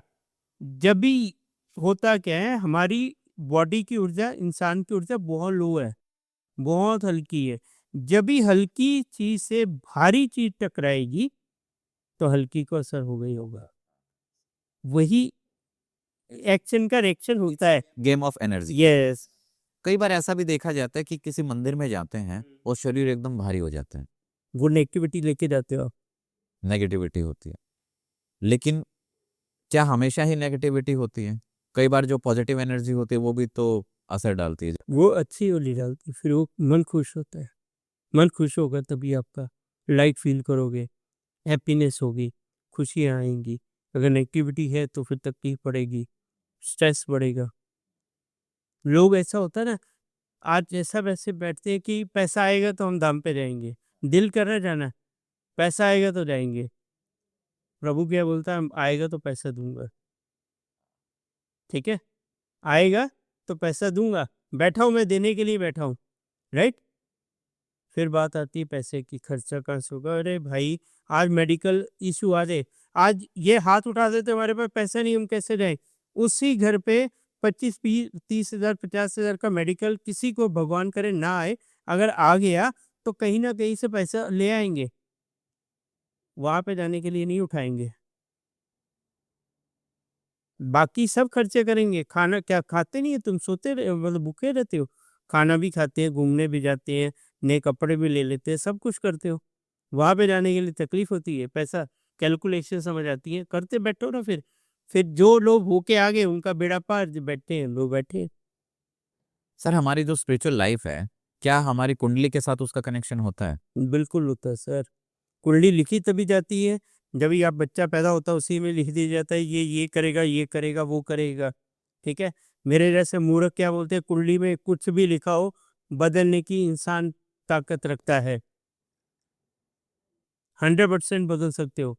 जब भी होता क्या है, हमारी बॉडी की ऊर्जा, इंसान की ऊर्जा बहुत लो है, बहुत हल्की है। जब भी हल्की चीज से भारी चीज टकराएगी, तो हल्की को असर होगा ही होगा। वही एक्शन का रिएक्शन होता है। Game of energy. यस। कई बार ऐसा भी देखा जाता है कि किसी मंदिर में जाते हैं और शरीर एकदम भारी हो जाता है, वो नेगेटिविटी लेके जाते हो आप। नेगेटिविटी होती है। लेकिन क्या हमेशा ही नेगेटिविटी होती है? कई बार जो पॉजिटिव एनर्जी होती है वो भी तो असर डालती है। वो अच्छी होली डालती, फिर वो मन खुश होता है। मन खुश होगा तभी आपका लाइट फील करोगे, हैप्पीनेस होगी, खुशियाँ आएँगी। अगर नेगेटिविटी है तो फिर तकलीफ बढ़ेगी, स्ट्रेस बढ़ेगा। लोग ऐसा होता है ना, आज जैसा वैसे बैठते हैं कि पैसा आएगा तो हम धाम पे जाएँगे। दिल कर रहा है जाना, पैसा आएगा तो जाएँगे। प्रभु क्या बोलता है, आएगा तो पैसा दूँगा, ठीक है? आएगा तो पैसा दूँगा, बैठा हूँ मैं देने के लिए बैठा हूँ, राइट? फिर बात आती है पैसे की, खर्चा कहाँ से होगा? अरे भाई, आज मेडिकल इश्यू आ जाए, आज ये हाथ उठा देते हमारे पास पैसा नहीं, हम कैसे जाएँ? उसी घर पे 25 30 हज़ार 50 हज़ार का मेडिकल, किसी को भगवान करे ना आए, अगर आ गया तो कहीं न कहीं से पैसा ले आएँगे, वहाँ पे जाने के लिए नहीं उठाएँगे। बाकी सब खर्चे करेंगे, खाना क्या खाते नहीं है तुम? सोते मतलब भूखे रहते हो? खाना भी खाते हैं, घूमने भी जाते हैं, नए कपड़े भी ले लेते हैं, सब कुछ करते हो। वहाँ पे जाने के लिए तकलीफ होती है, पैसा कैलकुलेशन समझ आती है, करते बैठो ना फिर। फिर जो लोग होके आ गए उनका बेड़ा पार, जो बैठे हैं लोग बैठे हैं। सर हमारी जो स्पिरिचुअल लाइफ है, क्या हमारी कुंडली के साथ उसका कनेक्शन होता है? बिल्कुल होता है सर। कुंडली लिखी तभी जाती है, जब ही आप बच्चा पैदा होता है उसी में लिख दिया जाता है ये करेगा, वो करेगा, ठीक है? मेरे जैसे मूर्ख क्या बोलते हैं, कुंडली में कुछ भी लिखा हो, बदलने की इंसान ताकत रखता है। 100% बदल सकते हो,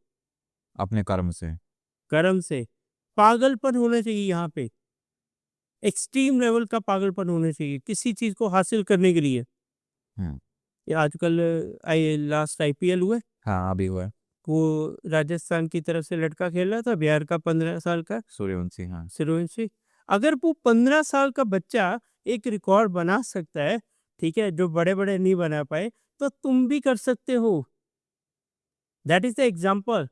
अपने कर्म से। कर्म से। पागलपन होना चाहिए यहाँ पे, एक्सट्रीम लेवल का पागलपन होना चाहिए, किसी चीज़ को हासिल करने के लिए। हुँ। ये आजकल लास्ट आईपीएल हुआ है, हाँ, अभी हुआ है। वो राजस्थान की तरफ से लड़का खेल रहा था, बिहार का 15 साल का सूर्यवंशी, हाँ। सूर्यवंशी। अगर वो 15 साल का बच्चा एक रिकॉर्ड बना सकता है, ठीक है, जो बड़े-बड़े नहीं बना पाए, तो तुम भी कर सकते हो। दैट इज़ द एग्ज़ाम्पल,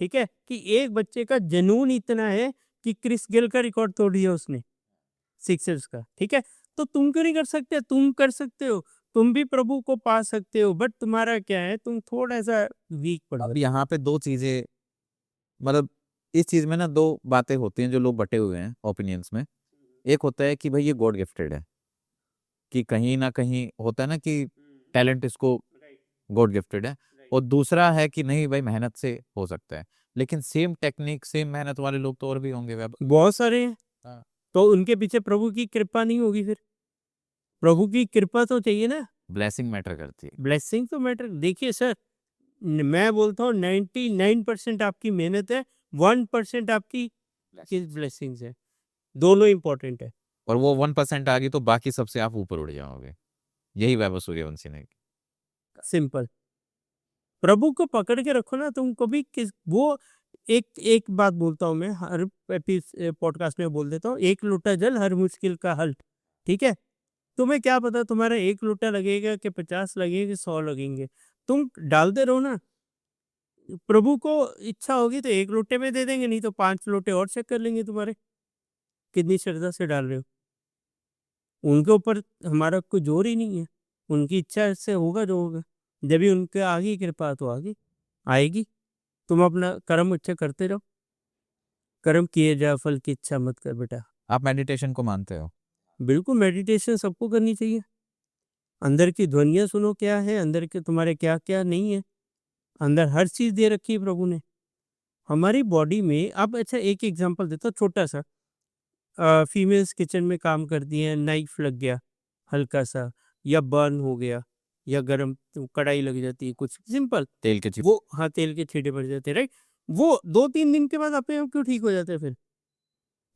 ठीक है? कि एक बच्चे का जुनून इतना है कि क्रिस गेल का रिकॉर्ड तोड़ दिया उसने, सिक्सर्स का, ठीक है? तो तुम क्यों नहीं कर सकते? तुम कर सकते हो, तुम भी प्रभु को पा सकते हो, बट तुम्हारा क्या है, तुम थोड़ा-सा वीक पड़ अब जाते हो। यहाँ पे 2 चीज़ें, मतलब इस चीज़ में ना 2 बातें होती हैं जो लोग बँटे हुए हैं ओपिनियंस में। एक होता है कि भई ये गॉड गिफ्टेड है, कि कहीं न कहीं होता है ना कि टैलेंट इसको गॉड गिफ्टेड है, और दूसरा है कि नहीं भाई मेहनत से हो सकता है। लेकिन सेम टेक्निक, सेम मेहनत वाले लोग तो और भी होंगे वेब। बहुत सारे हैं, हाँ। तो उनके पीछे प्रभु की कृपा नहीं होगी फिर? प्रभु की कृपा तो चाहिए ना, ब्लेसिंग मैटर करती है। ब्लेसिंग तो मैटर। देखिए सर, मैं बोलता हूँ 99% आपकी मेहनत है, 1% आपकी ब्लेसिंग्स है, दोनों इंपॉर्टेंट है। और वो 1% आ गई तो बाकी सबसे आप ऊपर उड़ जाओगे। यही वैभव सूर्यवंशी ने सिंपल, प्रभु को पकड़ के रखो ना, तुम कभी किस वो एक एक बात बोलता हूँ मैं, हर पॉडकास्ट में बोल देता हूँ, एक लोटा जल हर मुश्किल का हल, ठीक है? तुम्हें क्या पता तुम्हारा एक लोटा लगेगा कि 50 लगेगा कि 100 लगेंगे, तुम डालते रहो ना। प्रभु को इच्छा होगी तो एक लोटे में दे देंगे, नहीं तो 5 लोटे और चेक कर लेंगे तुम्हारे, कितनी श्रद्धा से डाल रहे हो। उनके ऊपर हमारा कोई जोर ही नहीं है, उनकी इच्छा से होगा जो होगा। जब भी उनके आगे कृपा तो आगे आएगी। तुम अपना कर्म अच्छे करते रहो, कर्म किए जा फल की इच्छा मत कर बेटा। आप मेडिटेशन को मानते हो? बिल्कुल, मेडिटेशन सबको करनी चाहिए। अंदर की ध्वनियाँ सुनो क्या है, अंदर के तुम्हारे क्या-क्या नहीं है। अंदर हर चीज़ दे रखी है प्रभु ने। हमारी बॉडी में अब अच्छा एक एग्ज़ाम्पल देता हूँ छोटा-सा। फीमेल्स किचन में काम करती हैं, नाइफ लग गया हल्का-सा, या बर्न हो गया, या गरम कढ़ाई लग जाती है कुछ, सिंपल। तेल के चिप वो हाँ, तेल के छींटे पड़ जाते हैं, राइट? वो 2-3 दिन के बाद अपने आप क्यों ठीक हो जाते हैं फिर?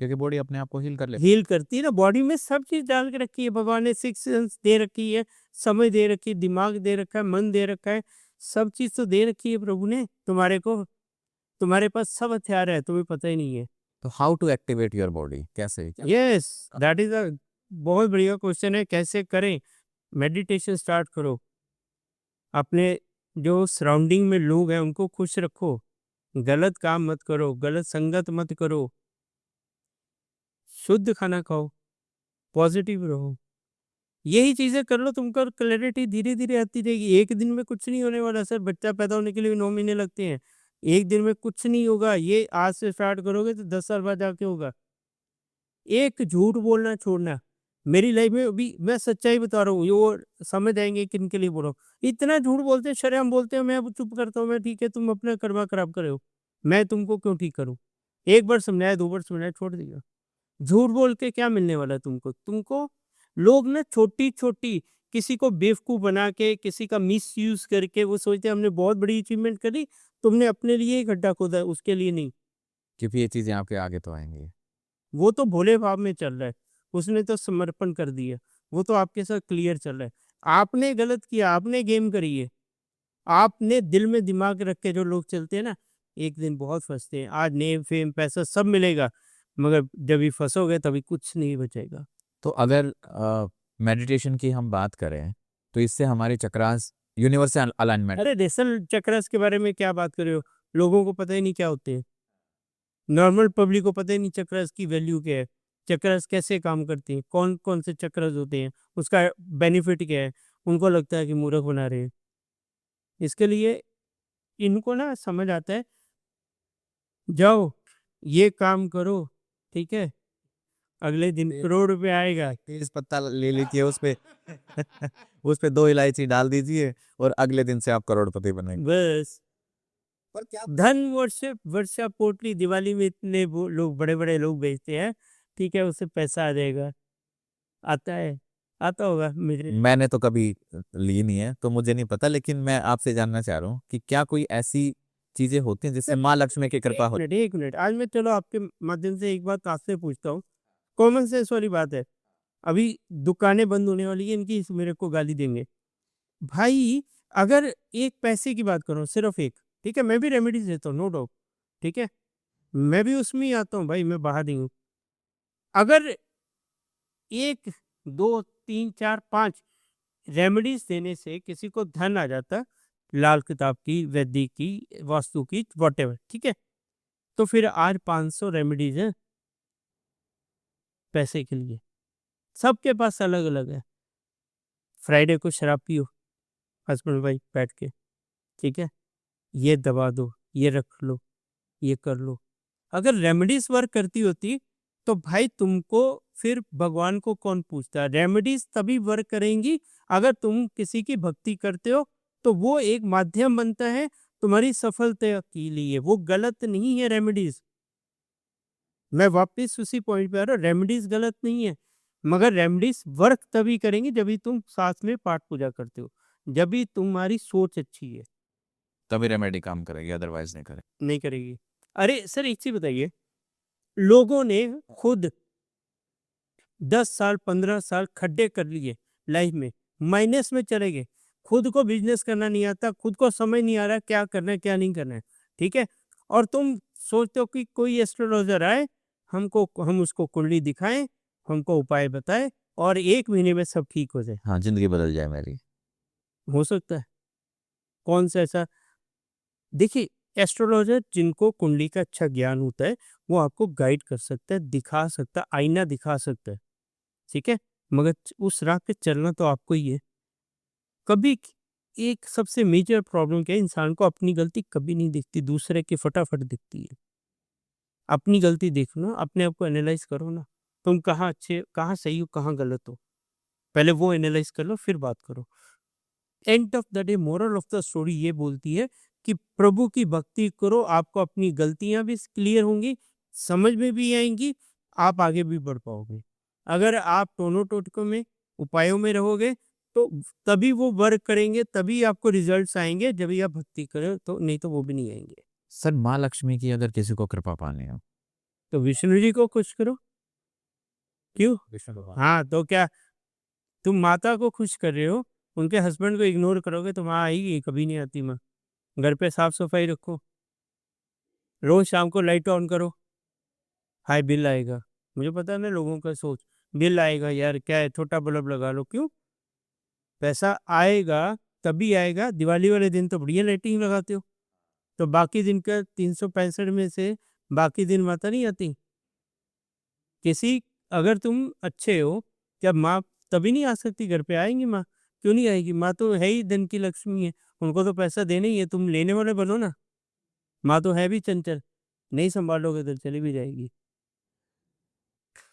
क्योंकि बॉडी अपने आप को हील कर लेती हील करती है ना, बॉडी में सब चीज़ डाल के रखी है भगवान ने, सिक्स सेंस दे रखी है, समय दे रखी है, दिमाग दे रखा है, मन दे रखा है, सब चीज़ तो दे रखी है प्रभु ने तुम्हारे को। तुम्हारे पास सब हथियार है, तुम्हें पता ही नहीं है। तो how to activate your body, कैसे? यस, दैट इज़ अ बहुत बढ़िया क्वेश्चन है, कैसे करें? मेडिटेशन स्टार्ट करो। अपने जो सराउंडिंग में लोग हैं उनको खुश रखो, गलत काम मत करो, गलत संगत मत करो, शुद्ध खाना खाओ, पॉजिटिव रहो। यही चीज़ें कर लो, तुमको क्लैरिटी धीरे-धीरे आती रहेगी। एक दिन में कुछ नहीं होने वाला सर, बच्चा पैदा होने के लिए भी 9 महीने लगते हैं। एक दिन में कुछ नहीं होगा, ये आज से स्टार्ट करोगे तो 10 साल बाद जाके होगा। एक झूठ बोलना छोड़ना, मेरी लाइफ में अभी मैं सच्चाई बता रहा हूँ, ये वो समझ आएँगे किन के लिए बोल रहा हूँ। इतना झूठ बोलते हैं, शरेआम बोलते हैं, मैं अब चुप करता हूँ, मैं ठीक है तुम अपना कर्मा खराब कर रहे हो, मैं तुमको क्यों ठीक करूँ? 1 बार समझाया, 2 बार समझाया, छोड़ दिया। झूठ बोल के क्या मिलने वाला है तुमको? तुमको लोग ना छोटी-छोटी किसी को बेवकूफ़ बना के, किसी का मिसयूज़ करके वो सोचते हैं हमने बहुत बड़ी अचीवमेंट करी, तुमने अपने लिए ही गड्ढा खोदा, उसके लिए नहीं। क्योंकि ये चीज़ें आपके आगे तो आएँगी। वो तो भोले भाव में चल रहा है, उसने तो समर्पण कर दिया, वो तो आपके साथ क्लियर चल रहा है। आपने गलत किया, आपने गेम करी है, आपने दिल में दिमाग रख के जो लोग चलते हैं ना, एक दिन बहुत फँसते हैं। आज नेम, फ़ेम, पैसा सब मिलेगा, मगर जब भी फँसोगे तभी कुछ नहीं बचेगा। तो अगर मेडिटेशन की हम बात करें, तो इससे हमारे चक्रास यूनिवर्सल अलाइनमेंट अरे! रेसल चक्रस के बारे में क्या बात कर रहे हो? लोगों को पता ही नहीं क्या होते हैं। नॉर्मल पब्लिक को पता ही नहीं चक्रस की वैल्यू क्या है, चक्रस कैसे काम करती हैं, कौन-कौन से चक्रस होते हैं, उसका बेनिफिट क्या है? उनको लगता है कि मूर्ख बना रहे हैं। इसके लिए इनको ना समझ आता है, जाओ ये काम करो, ठीक है? अगले दिन करोड़ रुपए आएगा। तेज पत्ता ले लीजिए उसपे उसपे 2 इलायची डाल दीजिए और अगले दिन से आप करोड़पति बनेंगे। बस पर क्या धन वर्षा वर्षा पोटली दिवाली में इतने वो लोग बड़े-बड़े लोग बेचते हैं, ठीक है? उससे पैसा आ जाएगा। आता है, आता होगा मेरे मैंने तो कभी ली नहीं है, तो मुझे नहीं पता, लेकिन मैं आपसे जानना चाह रहा हूँ कि क्या कोई ऐसी चीज़ें होती हैं जिससे माँ लक्ष्मी की कृपा हो? 1 मिनट, आज मैं चलो आपके माध्यम से एक बात आपसे पूछता हूँ, कॉमन सेंस वाली बात है। अभी दुकानें बंद होने वाली हैं, इनकी मेरे को गाली देंगे। भाई, अगर एक पैसे की बात करूँ, सिर्फ़ एक, ठीक है? मैं भी रेमेडीज़ देता हूँ, नो डाउट, ठीक है? मैं भी उसमें ही आता हूँ भाई, मैं बाहर नहीं हूँ। अगर 1, 2, 3, 4, 5 रेमेडीज़ देने से किसी को धन आ जाता, लाल किताब की, वैदिक की, वास्तु की, व्हाटएवर, ठीक है? तो फिर आज 500 रेमेडीज़ हैं पैसे के लिए। सबके पास अलग-अलग है। फ्राइडे को शराब पियो, हस्बैंड वाइफ बैठ के, ठीक है? ये दबा दो, ये रख लो, ये कर लो। अगर रेमेडीज़ वर्क करती होती, तो भाई तुमको फिर भगवान को कौन पूछता? रेमेडीज़ तभी वर्क करेंगी, अगर तुम किसी की भक्ति करते हो, तो वो एक माध्यम बनता है तुम्हारी सफलता के लिए, वो गलत नहीं है रेमेडीज़। मैं वापस उसी पॉइंट पे आ रहा हूँ, रेमेडीज़ गलत नहीं है, मगर रेमेडीज़ वर्क तभी करेंगी जभी तुम साथ में पाठ पूजा करते हो, जभी तुम्हारी सोच अच्छी है, तभी रेमेडी काम करेगी, अदरवाइज़ नहीं करेगी। नहीं करेगी। अरे सर एक चीज़ बताइए, लोगों ने खुद 10 साल, 15 साल खड्डे कर लिए लाइफ में, माइनस में चले गए। खुद को बिज़नेस करना नहीं आता, खुद को समझ नहीं आ रहा क्या करना है, क्या नहीं करना है, ठीक है? और तुम सोचते हो कि कोई एस्ट्रोलॉज़र आए, हम उसको कुंडली दिखाएँ, हमको उपाय बताए और 1 महीने में सब ठीक हो जाए। हाँ, ज़िंदगी बदल जाए मेरी। हो सकता है? कौन-सा ऐसा देखिए, एस्ट्रोलॉज़र जिनको कुंडली का अच्छा ज्ञान होता है, वो आपको गाइड कर सकता है, दिखा सकता है, आईना दिखा सकता है, ठीक है? मगर उस राह पे चलना तो आपको ही है। कभी एक सबसे मेजर प्रॉब्लम क्या है, इंसान को अपनी गलती कभी नहीं दिखती, दूसरे की फटाफट दिखती है। अपनी गलती देखो ना, अपने आप को एनालाइज़ करो ना, तुम कहाँ अच्छे कहाँ सही हो, कहाँ गलत हो। पहले वो एनालाइज़ कर लो, फिर बात करो। End of the day moral of the story ये बोलती है कि प्रभु की भक्ति करो, आपको अपनी गलतियाँ भी क्लियर होंगी, समझ में भी आएँगी, आप आगे भी बढ़ पाओगे। अगर आप टोनो-टोटकों में, उपायों में रहोगे, तो तभी वो वर्क करेंगे, तभी आपको रिज़ल्ट्स आएँगे, जभी आप भक्ति करें तो, नहीं तो वो भी नहीं आएँगे। सर, माँ लक्ष्मी की अगर किसी को कृपा पानी हो, तो विष्णु जी को खुश करो, क्यों? विष्णु भगवान, हाँ, तो क्या तुम माता को खुश कर रहे हो, उनके हस्बैंड को इग्नोर करोगे तो माँ आएगी? कभी नहीं आती माँ। घर पे साफ-सफाई रखो, रोज़ शाम को लाइट ऑन करो, हाय बिल आएगा। मुझे पता है ना लोगों का सोच, बिल आएगा यार क्या है छोटा बल्ब लगा लो, क्यों? पैसा आएगा तभी आएगा, दिवाली वाले दिन तो बढ़िया लाइटिंग लगाते हो, तो बाकी दिन का 365 में से बाकी दिन माता नहीं आती? किसी अगर तुम अच्छे हो, क्या माँ तभी नहीं आ सकती घर पे? आएँगी माँ, क्यों नहीं आएगी? माँ तो है ही धन की लक्ष्मी है, उनको तो पैसा देना ही है, तुम लेने वाले बनो ना। माँ तो है भी चंचल, नहीं सँभालोगे तो चली भी जाएगी।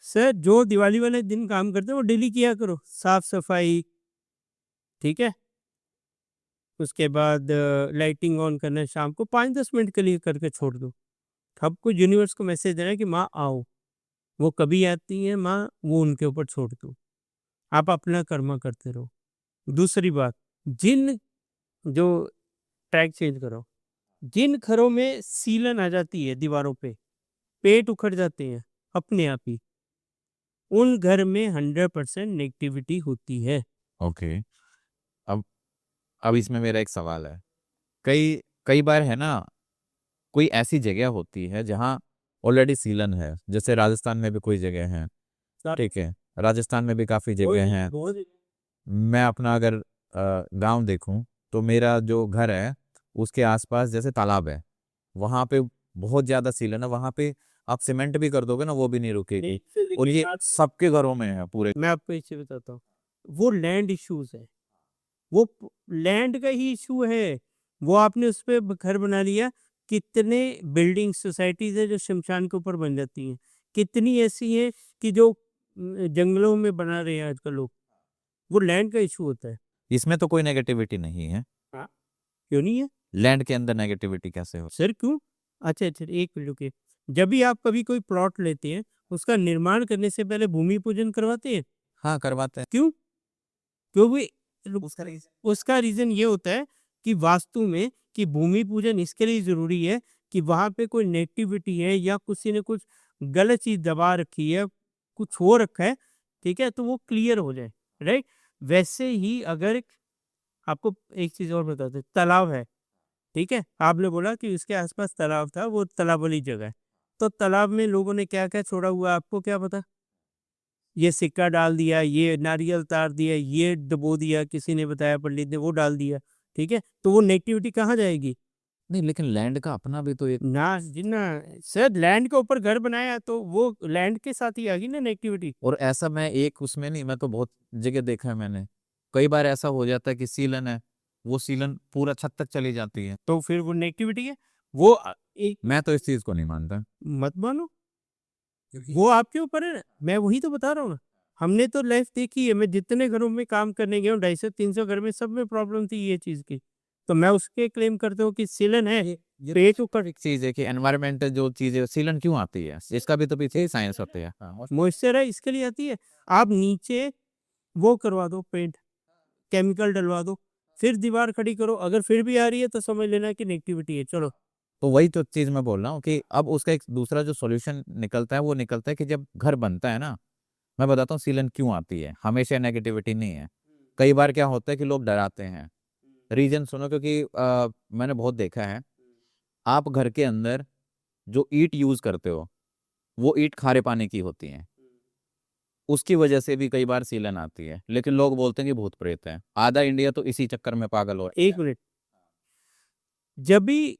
सर जो दिवाली वाले दिन काम करते हैं वो डेली किया करो, साफ सफाई, ठीक है। उसके बाद लाइटिंग ऑन करना है, शाम को 5-10 मिनट के लिए करके छोड़ दो। आपको यूनिवर्स को मैसेज देना है कि माँ आओ, वो कभी आती है माँ, वो उनके ऊपर छोड़ दो, आप अपना कर्म करते रहो। दूसरी बात, जिन जो ट्रैक चेंज करो, जिन घरों में सीलन आ जाती है दीवारों पे, पेट उखड़ जाते हैं अपने आप ही, उन घर में 100% नेगेटिविटी होती है। ओके। अब अब इसमें मेरा एक सवाल है। कई कई बार है ना, कोई ऐसी जगह होती है जहाँ ऑलरेडी सीलन है, जैसे राजस्थान में भी कोई जगह है, ठीक है, राजस्थान में भी काफ़ी जगह हैं। मैं अपना अगर गांव देखूं तो मेरा जो घर है उसके आसपास जैसे तालाब है, वहाँ पे बहुत ज़्यादा सीलन है, वहाँ पे आप सीमेंट भी कर दोगे ना वो भी नहीं रुकेगी। और ये सबके घरों में है पूरे। मैं आपको एक चीज बताता हूँ, वो लैंड इश्यूज है, वो लैंड का ही इशू है। वो आपने उस पे घर बना लिया, कितने बिल्डिंग सोसाइटीज है जो शमशान के ऊपर बन जाती हैं, कितनी ऐसी है कि जो जंगलों में बना रहे हैं आजकल लोग, वो लैंड का इशू होता है। इसमें तो कोई नेगेटिविटी नहीं है। हाँ, क्यों नहीं है लैंड के अंदर नेगेटिविटी कैसे हो? सर, क्यों? अच्छा अच्छा, एक मिनट रुकिए। जब भी आप कभी कोई प्लॉट लेते हैं, उसका निर्माण करने से पहले भूमि पूजन करवाते हैं, हाँ, करवाते हैं। क्यों? क्योंकि उसका रीजन उसका रीजन ये होता है कि वास्तु में कि भूमि पूजन इसके लिए जरूरी है कि वहां पे कोई नेगेटिविटी है या किसी ने कुछ गलत चीज दबा रखी है, कुछ हो रखा है, ठीक है, तो वो क्लियर हो जाए, राइट। वैसे ही अगर आपको एक चीज और बताते, तालाब है, ठीक है, आपने बोला कि उसके आसपास तालाब था, वो तालाब वाली जगह है, तो तालाब में लोगों ने क्या क्या छोड़ा हुआ आपको क्या पता? ये सिक्का डाल दिया, ये नारियल तार दिया, ये डुबो दिया, किसी ने बताया, पंडित ने वो डाल दिया, ठीक है, तो वो नेगेटिविटी कहाँ जाएगी? नहीं, लेकिन लैंड का अपना भी तो एक। ना जी ना, सर लैंड के ऊपर घर बनाया तो वो लैंड के साथ ही आ गई ना नेगेटिविटी। और ऐसा मैं एक उसमें नहीं, मैं तो बहुत जगह देखा है मैंने। कई बार ऐसा हो जाता है कि सीलन है, वो सीलन पूरा छत तक चली जाती है। तो फिर वो नेगेटिविटी है, वो एक मैं तो इस चीज को नहीं मानता। मत मानो, वो आपके ऊपर है ना। मैं वही तो बता रहा हूँ ना, हमने तो लाइफ देखी है, मैं जितने घरों में काम करने गया हूँ, 250-300 घर में, सब में प्रॉब्लम थी ये चीज की, तो मैं उसके क्लेम करते हो कि सीलन है, पेट ऊपर। एक चीज है कि एनवायरमेंट जो चीज है सीलन क्यों आती है, इसका भी तो पीछे साइंस होती है। हाँ, मॉइस्चर है इसके लिए आती है। आप नीचे वो करवा दो, पेंट केमिकल डलवा दो, फिर दीवार खड़ी करो, अगर फिर भी आ रही है तो समझ लेना कि नेगेटिविटी है, चलो। तो वही तो चीज मैं बोल रहा हूँ कि अब उसका एक दूसरा जो सॉल्यूशन निकलता है वो निकलता है कि जब घर बनता है ना, मैं बताता हूँ सीलन क्यों आती है, हमेशा नेगेटिविटी नहीं है। कई बार क्या होता है कि लोग डराते हैं। रीजन सुनो, क्योंकि मैंने बहुत देखा है। आप घर के अंदर जो ईंट यूज करते हो वो ईंट खारे पानी की होती है, उसकी वजह से भी कई बार सीलन आती है, लेकिन लोग बोलते हैं कि भूत प्रेत है। आधा इंडिया तो इसी चक्कर में पागल हो एक मिनट, जब भी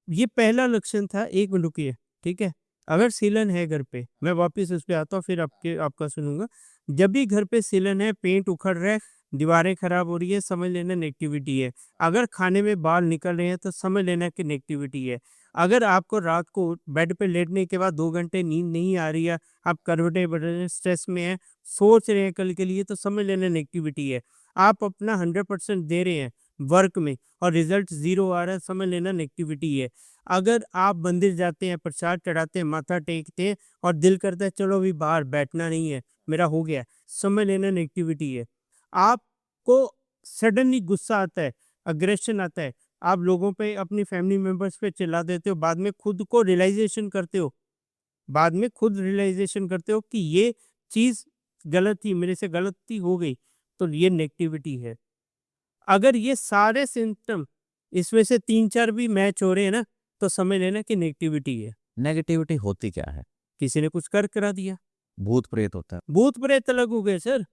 ये पहला लक्षण था, एक मिनट रुकिए, ठीक है, अगर सीलन है घर पे, मैं वापस उस पे आता हूँ, फिर आपका सुनूंगा। जब भी घर पे सीलन है, पेंट उखड़ रहा है, दीवारें खराब हो रही है, समझ लेना नेगेटिविटी है। अगर खाने में बाल निकल रहे हैं तो समझ लेना कि नेगेटिविटी है। अगर आपको रात को बेड पे लेटने के बाद 2 घंटे नींद नहीं आ रही है, आप करवटें बढ़ रहे हैं, स्ट्रेस में है, सोच रहे हैं कल के लिए, तो समझ लेना नेगेटिविटी है। आप अपना 100% दे रहे हैं वर्क में और रिजल्ट जीरो आ रहा है, समझ लेना नेगेटिविटी है। अगर आप मंदिर जाते हैं, प्रसाद चढ़ाते हैं, माथा टेकते हैं और दिल करता है चलो अभी बाहर बैठना नहीं है, मेरा हो गया, समझ लेना नेगेटिविटी है। आपको सडनली गुस्सा आता है, अग्रेशन आता है, आप लोगों पे, अपनी फैमिली मेंबर्स पे चिल्ला देते हो, बाद में खुद को रियलाइजेशन करते हो, बाद में खुद रियलाइजेशन करते हो कि ये चीज गलत थी, मेरे से गलती हो गई, तो ये नेगेटिविटी है। अगर ये सारे सिम्टम इसमें से 3-4 भी मैच हो रहे हैं ना, तो समझ लेना कि नेगेटिविटी है। नेगेटिविटी होती क्या है? किसी ने कुछ कर करा दिया। भूत प्रेत होता है। भूत प्रेत अलग हो गए सर,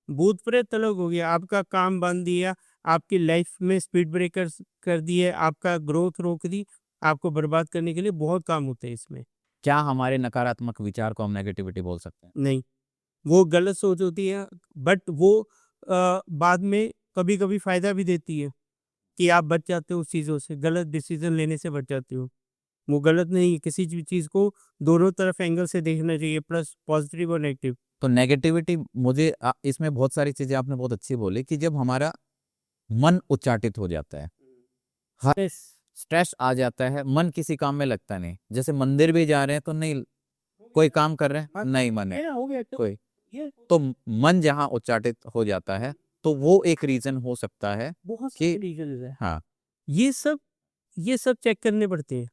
भूत प्रेत अलग हो गया, आपका काम बंद दिया, आपकी लाइफ में स्पीड ब्रेकर्स कर दिए, आपका ग्रोथ रोक दी, आपको बर्बाद करने के लिए बहुत काम होते हैं इसमें। क्या हमारे नकारात्मक विचार को हम नेगेटिविटी बोल सकते हैं? नहीं, वो गलत सोच होती है, बट वो बाद में कभी कभी फायदा भी देती है कि आप बच जाते हो उस चीज़ों से, गलत डिसीजन लेने से बच जाते हो। वो गलत नहीं है, किसी भी चीज़ को दोनों तरफ एंगल से देखना चाहिए, प्लस पॉजिटिव और नेगेटिव। तो नेगेटिविटी मुझे इसमें बहुत सारी चीजें आपने बहुत अच्छी बोली कि जब हमारा मन उच्चाटित हो जाता है, हर स्ट्रेस आ जाता है, मन किसी काम में लगता नहीं। जैसे मंदिर भी जा रहे हैं तो नहीं, कोई काम कर रहे हैं नहीं मन है हो गया कोई, तो मन जहाँ उच्चाटित हो जाता है तो वो एक रीजन हो सकता है बहुत कि सारे रीजन है। हाँ ये सब चेक करने पड़ते हैं।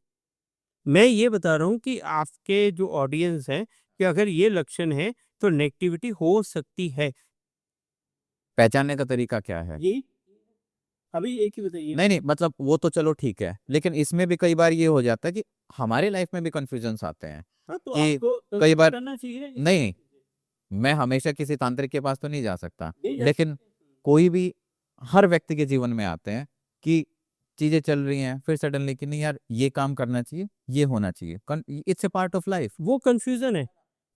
मैं ये बता रहा हूँ कि आपके जो ऑडियंस है कि अगर ये लक्षण है तो नेगेटिविटी हो सकती है। पहचानने का तरीका क्या है? ये अभी एक ही बताइए। नहीं नहीं, मतलब वो तो चलो ठीक है, लेकिन इसमें भी कई बार ये हो जाता है कि हमारे लाइफ में भी कंफ्यूजन्स आते हैं हाँ, तो कि आपको कई बार करना चाहिए। नहीं, मैं हमेशा किसी तांत्रिक के पास तो नहीं जा सकता, नहीं जा लेकिन कोई भी, हर व्यक्ति के जीवन में आते हैं कि चीजें चल रही हैं, फिर सडनली कि नहीं यार ये काम करना चाहिए, ये होना चाहिए, it's a part of life. वो कंफ्यूजन है,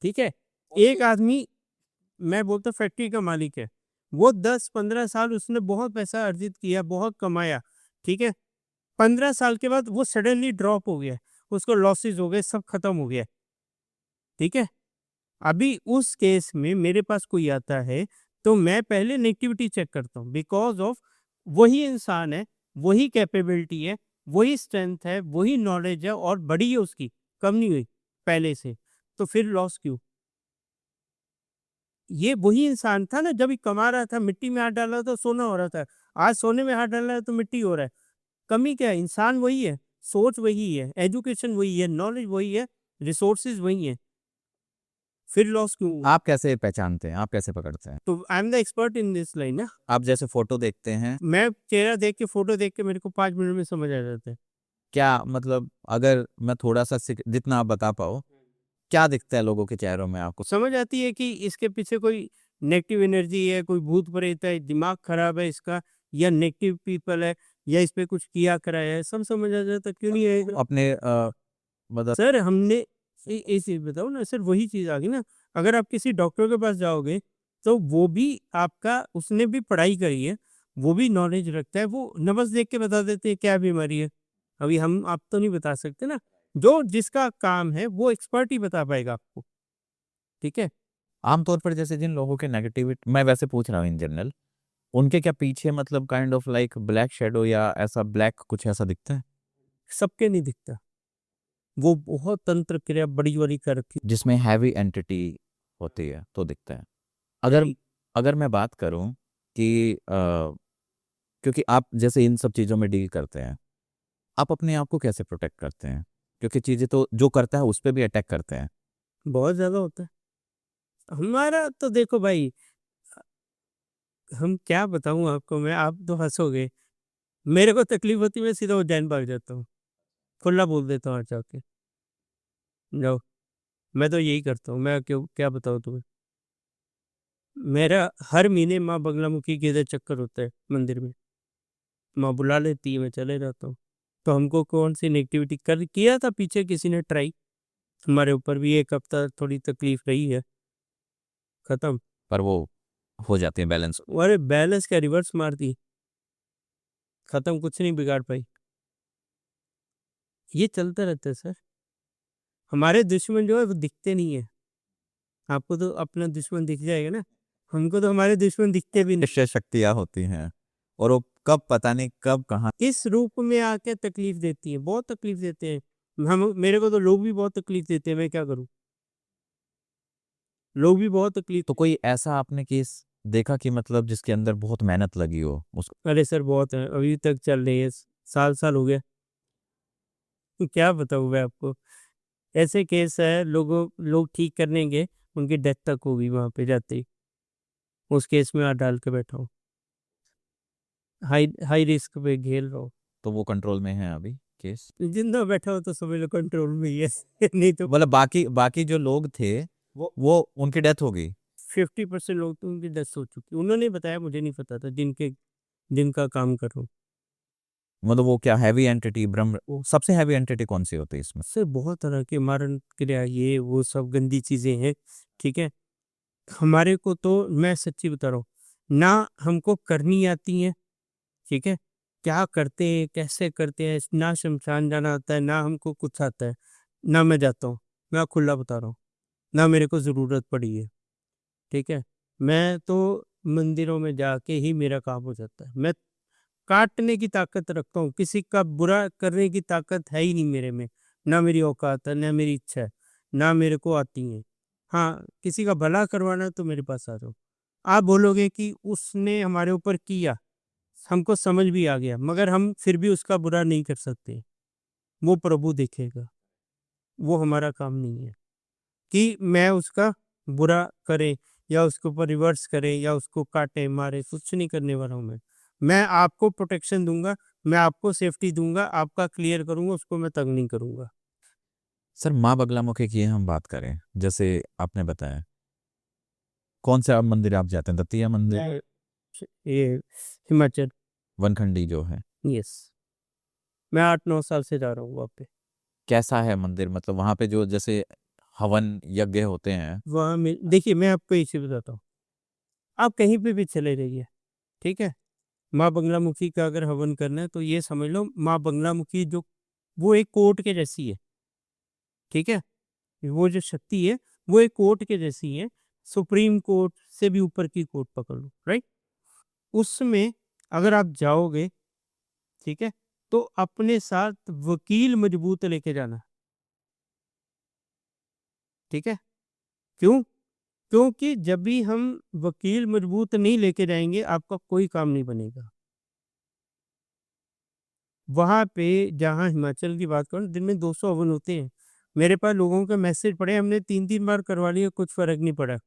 ठीक है। एक आदमी, मैं बोलता फैक्ट्री का मालिक है, वो 10-15 साल उसने बहुत पैसा अर्जित किया, बहुत कमाया, ठीक है। 15 साल के बाद वो सडनली ड्रॉप हो गया, उसको लॉसेस हो गए, सब खत्म हो गया, ठीक है। अभी उस केस में मेरे पास कोई आता है तो मैं पहले नेगेटिविटी चेक करता हूँ, बिकॉज ऑफ वही इंसान है, वही कैपेबिलिटी है, वही स्ट्रेंथ है, वही नॉलेज है और बड़ी है उसकी, कम नहीं हुई पहले से, तो फिर लॉस क्यों? ये वही इंसान था ना, जब ये कमा रहा था, मिट्टी में हाथ डाल रहा था, सोना हो रहा था। आज सोने में हाथ डाल रहा है तो मिट्टी हो रहा है। कमी क्या है? इंसान वही है, सोच वही है, एजुकेशन वही है, नॉलेज वही है, रिसोर्सेज वही है, फिर लॉस क्यों हुआ? आप कैसे पहचानते हैं, आप कैसे पकड़ते हैं? तो I am the expert in this line ना। आप जैसे फोटो देखते हैं, मैं चेहरा देख के, फोटो देख के मेरे को 5 मिनट में समझ आ जाता है। क्या मतलब, अगर मैं थोड़ा सा जितना आप बता पाओ, क्या दिखता है लोगों के चेहरों में आपको? समझ आती है कि इसके पीछे कोई नेगेटिव एनर्जी है, कोई भूत प्रेत है, दिमाग खराब है इसका, या नेगेटिव पीपल है, या इस पे कुछ किया कराया है, सब समझ आ जाता है, क्यों नहीं आएगा? अपने मतलब सर हमने ये चीज़ बताओ ना सर, वही चीज़ आ गई ना। अगर आप किसी डॉक्टर के पास जाओगे तो वो भी आपका, उसने भी पढ़ाई करी है, वो भी नॉलेज रखता है, वो नब्ज़ देख के बता देते हैं क्या बीमारी है। अभी हम आप तो नहीं बता सकते ना, जो जिसका काम है वो एक्सपर्ट ही बता पाएगा आपको, ठीक है। आमतौर पर जैसे जिन लोगों के नेगेटिविटी, मैं वैसे पूछ रहा हूँ इन जनरल, उनके क्या पीछे मतलब kind of like black shadow या ऐसा ब्लैक कुछ ऐसा दिखता है सबके नहीं दिखता, वो बहुत तंत्र क्रिया बड़ी वाली कर रखी। जिसमें हैवी एंटिटी होती है तो दिखता है? अगर अगर मैं बात करूं कि क्योंकि आप जैसे इन सब चीज़ों में डील करते हैं, आप अपने आप को कैसे प्रोटेक्ट करते हैं? क्योंकि चीज़ें तो जो करता है उस पे भी अटैक करते हैं। बहुत ज़्यादा होता है हमारा। तो देखो भाई, हम क्या बताऊँ आपको मैं, आप तो हँसोगे। मेरे को तकलीफ होती है, मैं सीधा उज्जैन भाग जाता हूँ, खुला बोल देता हूँ वहाँ जाके, जाओ। मैं तो यही करता हूँ, मैं क्यों क्या बताऊँ तुम्हें। मेरा हर महीने माँ बगलामुखी के इधर चक्कर होता है मंदिर में, माँ बुला लेती है, मैं चले जाता हूँ। तो हमको कौन सी नेगेटिविटी कर किया था पीछे किसी ने ट्राई, हमारे ऊपर भी 1 हफ्ता थोड़ी तकलीफ रही है, खत्म। पर वो हो जाते हैं बैलेंस। अरे बैलेंस क्या, रिवर्स मार दी, खत्म, कुछ नहीं बिगाड़ पाई। ये चलता रहता है सर। हमारे दुश्मन जो है वो दिखते नहीं है। आपको तो अपना दुश्मन दिख जाएगा ना, हमको तो हमारे दुश्मन दिखते भी नहीं। निश्चय शक्तियाँ होती हैं और वो कब, पता नहीं कब, कहाँ। इस रूप में आके तकलीफ देती है, बहुत तकलीफ देते हैं। हम, मेरे को तो लोग भी बहुत तकलीफ देते हैं, मैं क्या करूं, लोग भी बहुत तकलीफ। तो कोई ऐसा आपने केस देखा कि मतलब जिसके अंदर बहुत मेहनत लगी हो उस? अरे सर बहुत है, अभी तक चल रही है, साल साल हो गया। क्या बताऊं मैं आपको, ऐसे केस है, लोग ठीक करने गए, उनकी डेथ तक होगी वहां पे जाते ही, उस केस में हाथ डाल के बैठा हूँ, हाई हाई रिस्क पे खेल रहा हूँ। तो वो कंट्रोल में है अभी केस? जिंदा बैठा हो तो समझ लो कंट्रोल में ही है नहीं तो मतलब बाकी बाकी जो लोग थे वो उनकी डेथ हो गई? 50% लोग तो उनकी डेथ हो चुकी, उन्होंने बताया, मुझे नहीं पता था, जिनका काम करो। मतलब वो क्या हैवी एंटिटी, ब्रह्म, सबसे हैवी एंटिटी कौन सी होती है इसमें? से बहुत तरह के मारण क्रिया, ये वो सब गंदी चीजें हैं, ठीक है। हमारे को तो मैं सच्ची बता रहा हूँ, ना हमको करनी आती है, ठीक है, क्या करते हैं, कैसे करते हैं, ना शमशान जाना आता है, ना हमको कुछ आता है, ना मैं जाता हूँ। मैं खुला बता रहा हूँ, ना मेरे को ज़रूरत पड़ी है, ठीक है? मैं तो मंदिरों में जाके ही मेरा काम हो जाता है। मैं काटने की ताकत रखता हूँ, किसी का बुरा करने की ताकत है ही नहीं मेरे में। ना मेरी औकात है, ना मेरी इच्छा है, ना मेरे को आती है। हाँ, किसी का भला करवाना है तो मेरे पास आ जाओ। आप बोलोगे कि उसने हमारे ऊपर किया, हमको समझ भी आ गया, मगर हम फिर भी उसका बुरा नहीं कर सकते। वो प्रभु देखेगा, वो हमारा काम नहीं है कि मैं उसका बुरा करे या उसके ऊपर रिवर्स करे या उसको काटे, मारे, कुछ नहीं करने वाला हूँ मैं। मैं आपको प्रोटेक्शन दूँगा, मैं आपको सेफ्टी दूँगा, आपका क्लियर करूँगा, उसको मैं तंग नहीं करूँगा। सर माँ बगलामुखी की हम बात करें, जैसे आपने बताया, कौन से आप मंदिर आप जाते हैं? दत्तिया मंदिर, मैं ये हिमाचल, वनखंडी जो है, यस, मैं 8-9 साल से जा रहा हूँ वहाँ पे। कैसा है मंदिर? मतलब वहाँ पे जो जैसे हवन यज्ञ होते हैं। वहाँ में देखिए, मैं आपको एक चीज़ बताता हूँ, आप कहीं पे भी चले जाइए, ठीक है? माँ बगलामुखी का अगर हवन करना है तो ये समझ लो, माँ बगलामुखी जो वो एक कोर्ट के जैसी है, ठीक है? वो जो शक्ति है, वो एक कोर्ट के जैसी है, सुप्रीम कोर्ट से भी ऊपर की कोर्ट पकड़ लो, राइट? उसमें अगर आप जाओगे, ठीक है? तो अपने साथ वकील मजबूत लेके जाना, ठीक है? क्यों? क्योंकि जब भी हम वकील मजबूत नहीं लेके जाएँगे, आपका कोई काम नहीं बनेगा। वहाँ पे जहाँ हिमाचल की बात करूँ, दिन में 200 हवन होते हैं। मेरे पास लोगों के मैसेज पड़े, हमने 3-3 बार करवा लिए, कुछ फ़र्क नहीं पड़ा।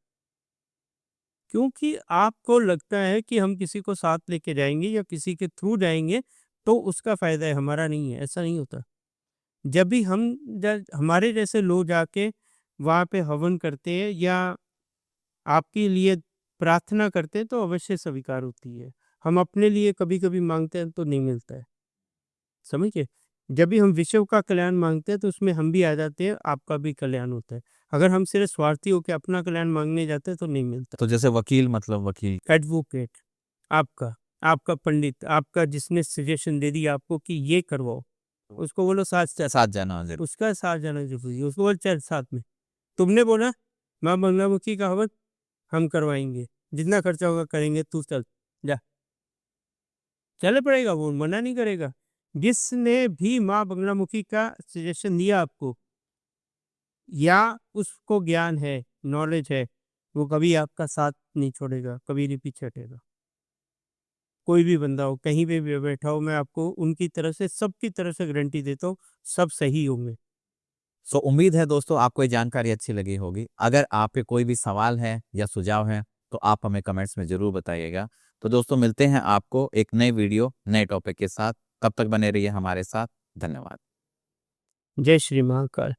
क्योंकि आपको लगता है कि हम किसी को साथ लेके जाएँगे या किसी के थ्रू जाएँगे, तो उसका फ़ायदा है, हमारा नहीं है, ऐसा नहीं होता। जब भी हम ज हमारे जैसे लोग जाके वहाँ पे हवन करते हैं या आपके लिए प्रार्थना करते हैं, तो अवश्य स्वीकार होती है। हम अपने लिए कभी-कभी माँगते हैं, तो नहीं मिलता है। समझिए? जब भी हम विश्व का कल्याण माँगते हैं, तो उसमें हम भी आ जाते हैं, आपका भी कल्याण होता है। अगर हम सिर्फ़ स्वार्थी होके अपना कल्याण माँगने जाते हैं, तो नहीं मिलता। तो जैसे वकील, मतलब वकील। एडवोकेट आपका, आपका पंडित, आपका जिसने सजेशन दे दिया आपको कि ये करवाओ, उसको बोलो साथ चल, साथ जाना जरूर। उसका साथ जाना ज़रूरी है, उसको बोलो चल साथ में। तुमने बोला माँ बगलामुखी का हवन हम करवाएँगे, जितना खर्चा होगा करेंगे, तू चल, जा। चल पड़ेगा, वो मना नहीं करेगा। जिसने भी माँ बगलामुखी का सजेशन दिया आपको या उसको ज्ञान है, नॉलेज है, वो कभी आपका साथ नहीं छोड़ेगा, कभी नहीं पीछे हटेगा। कोई भी बंदा हो, कहीं पे भी बैठा हो, मैं आपको उनकी तरफ से, सबकी तरफ से गारंटी देता हूँ, सब सही होंगे। सो उम्मीद है दोस्तों आपको ये जानकारी अच्छी लगी होगी। अगर आप पे कोई भी सवाल है या सुझाव है तो आप हमें कमेंट्स में ज़रूर बताइएगा। तो दोस्तों मिलते हैं आपको एक नई वीडियो, नए टॉपिक के साथ। तब तक बने रहिए हमारे साथ। धन्यवाद। जय श्री महाकाल।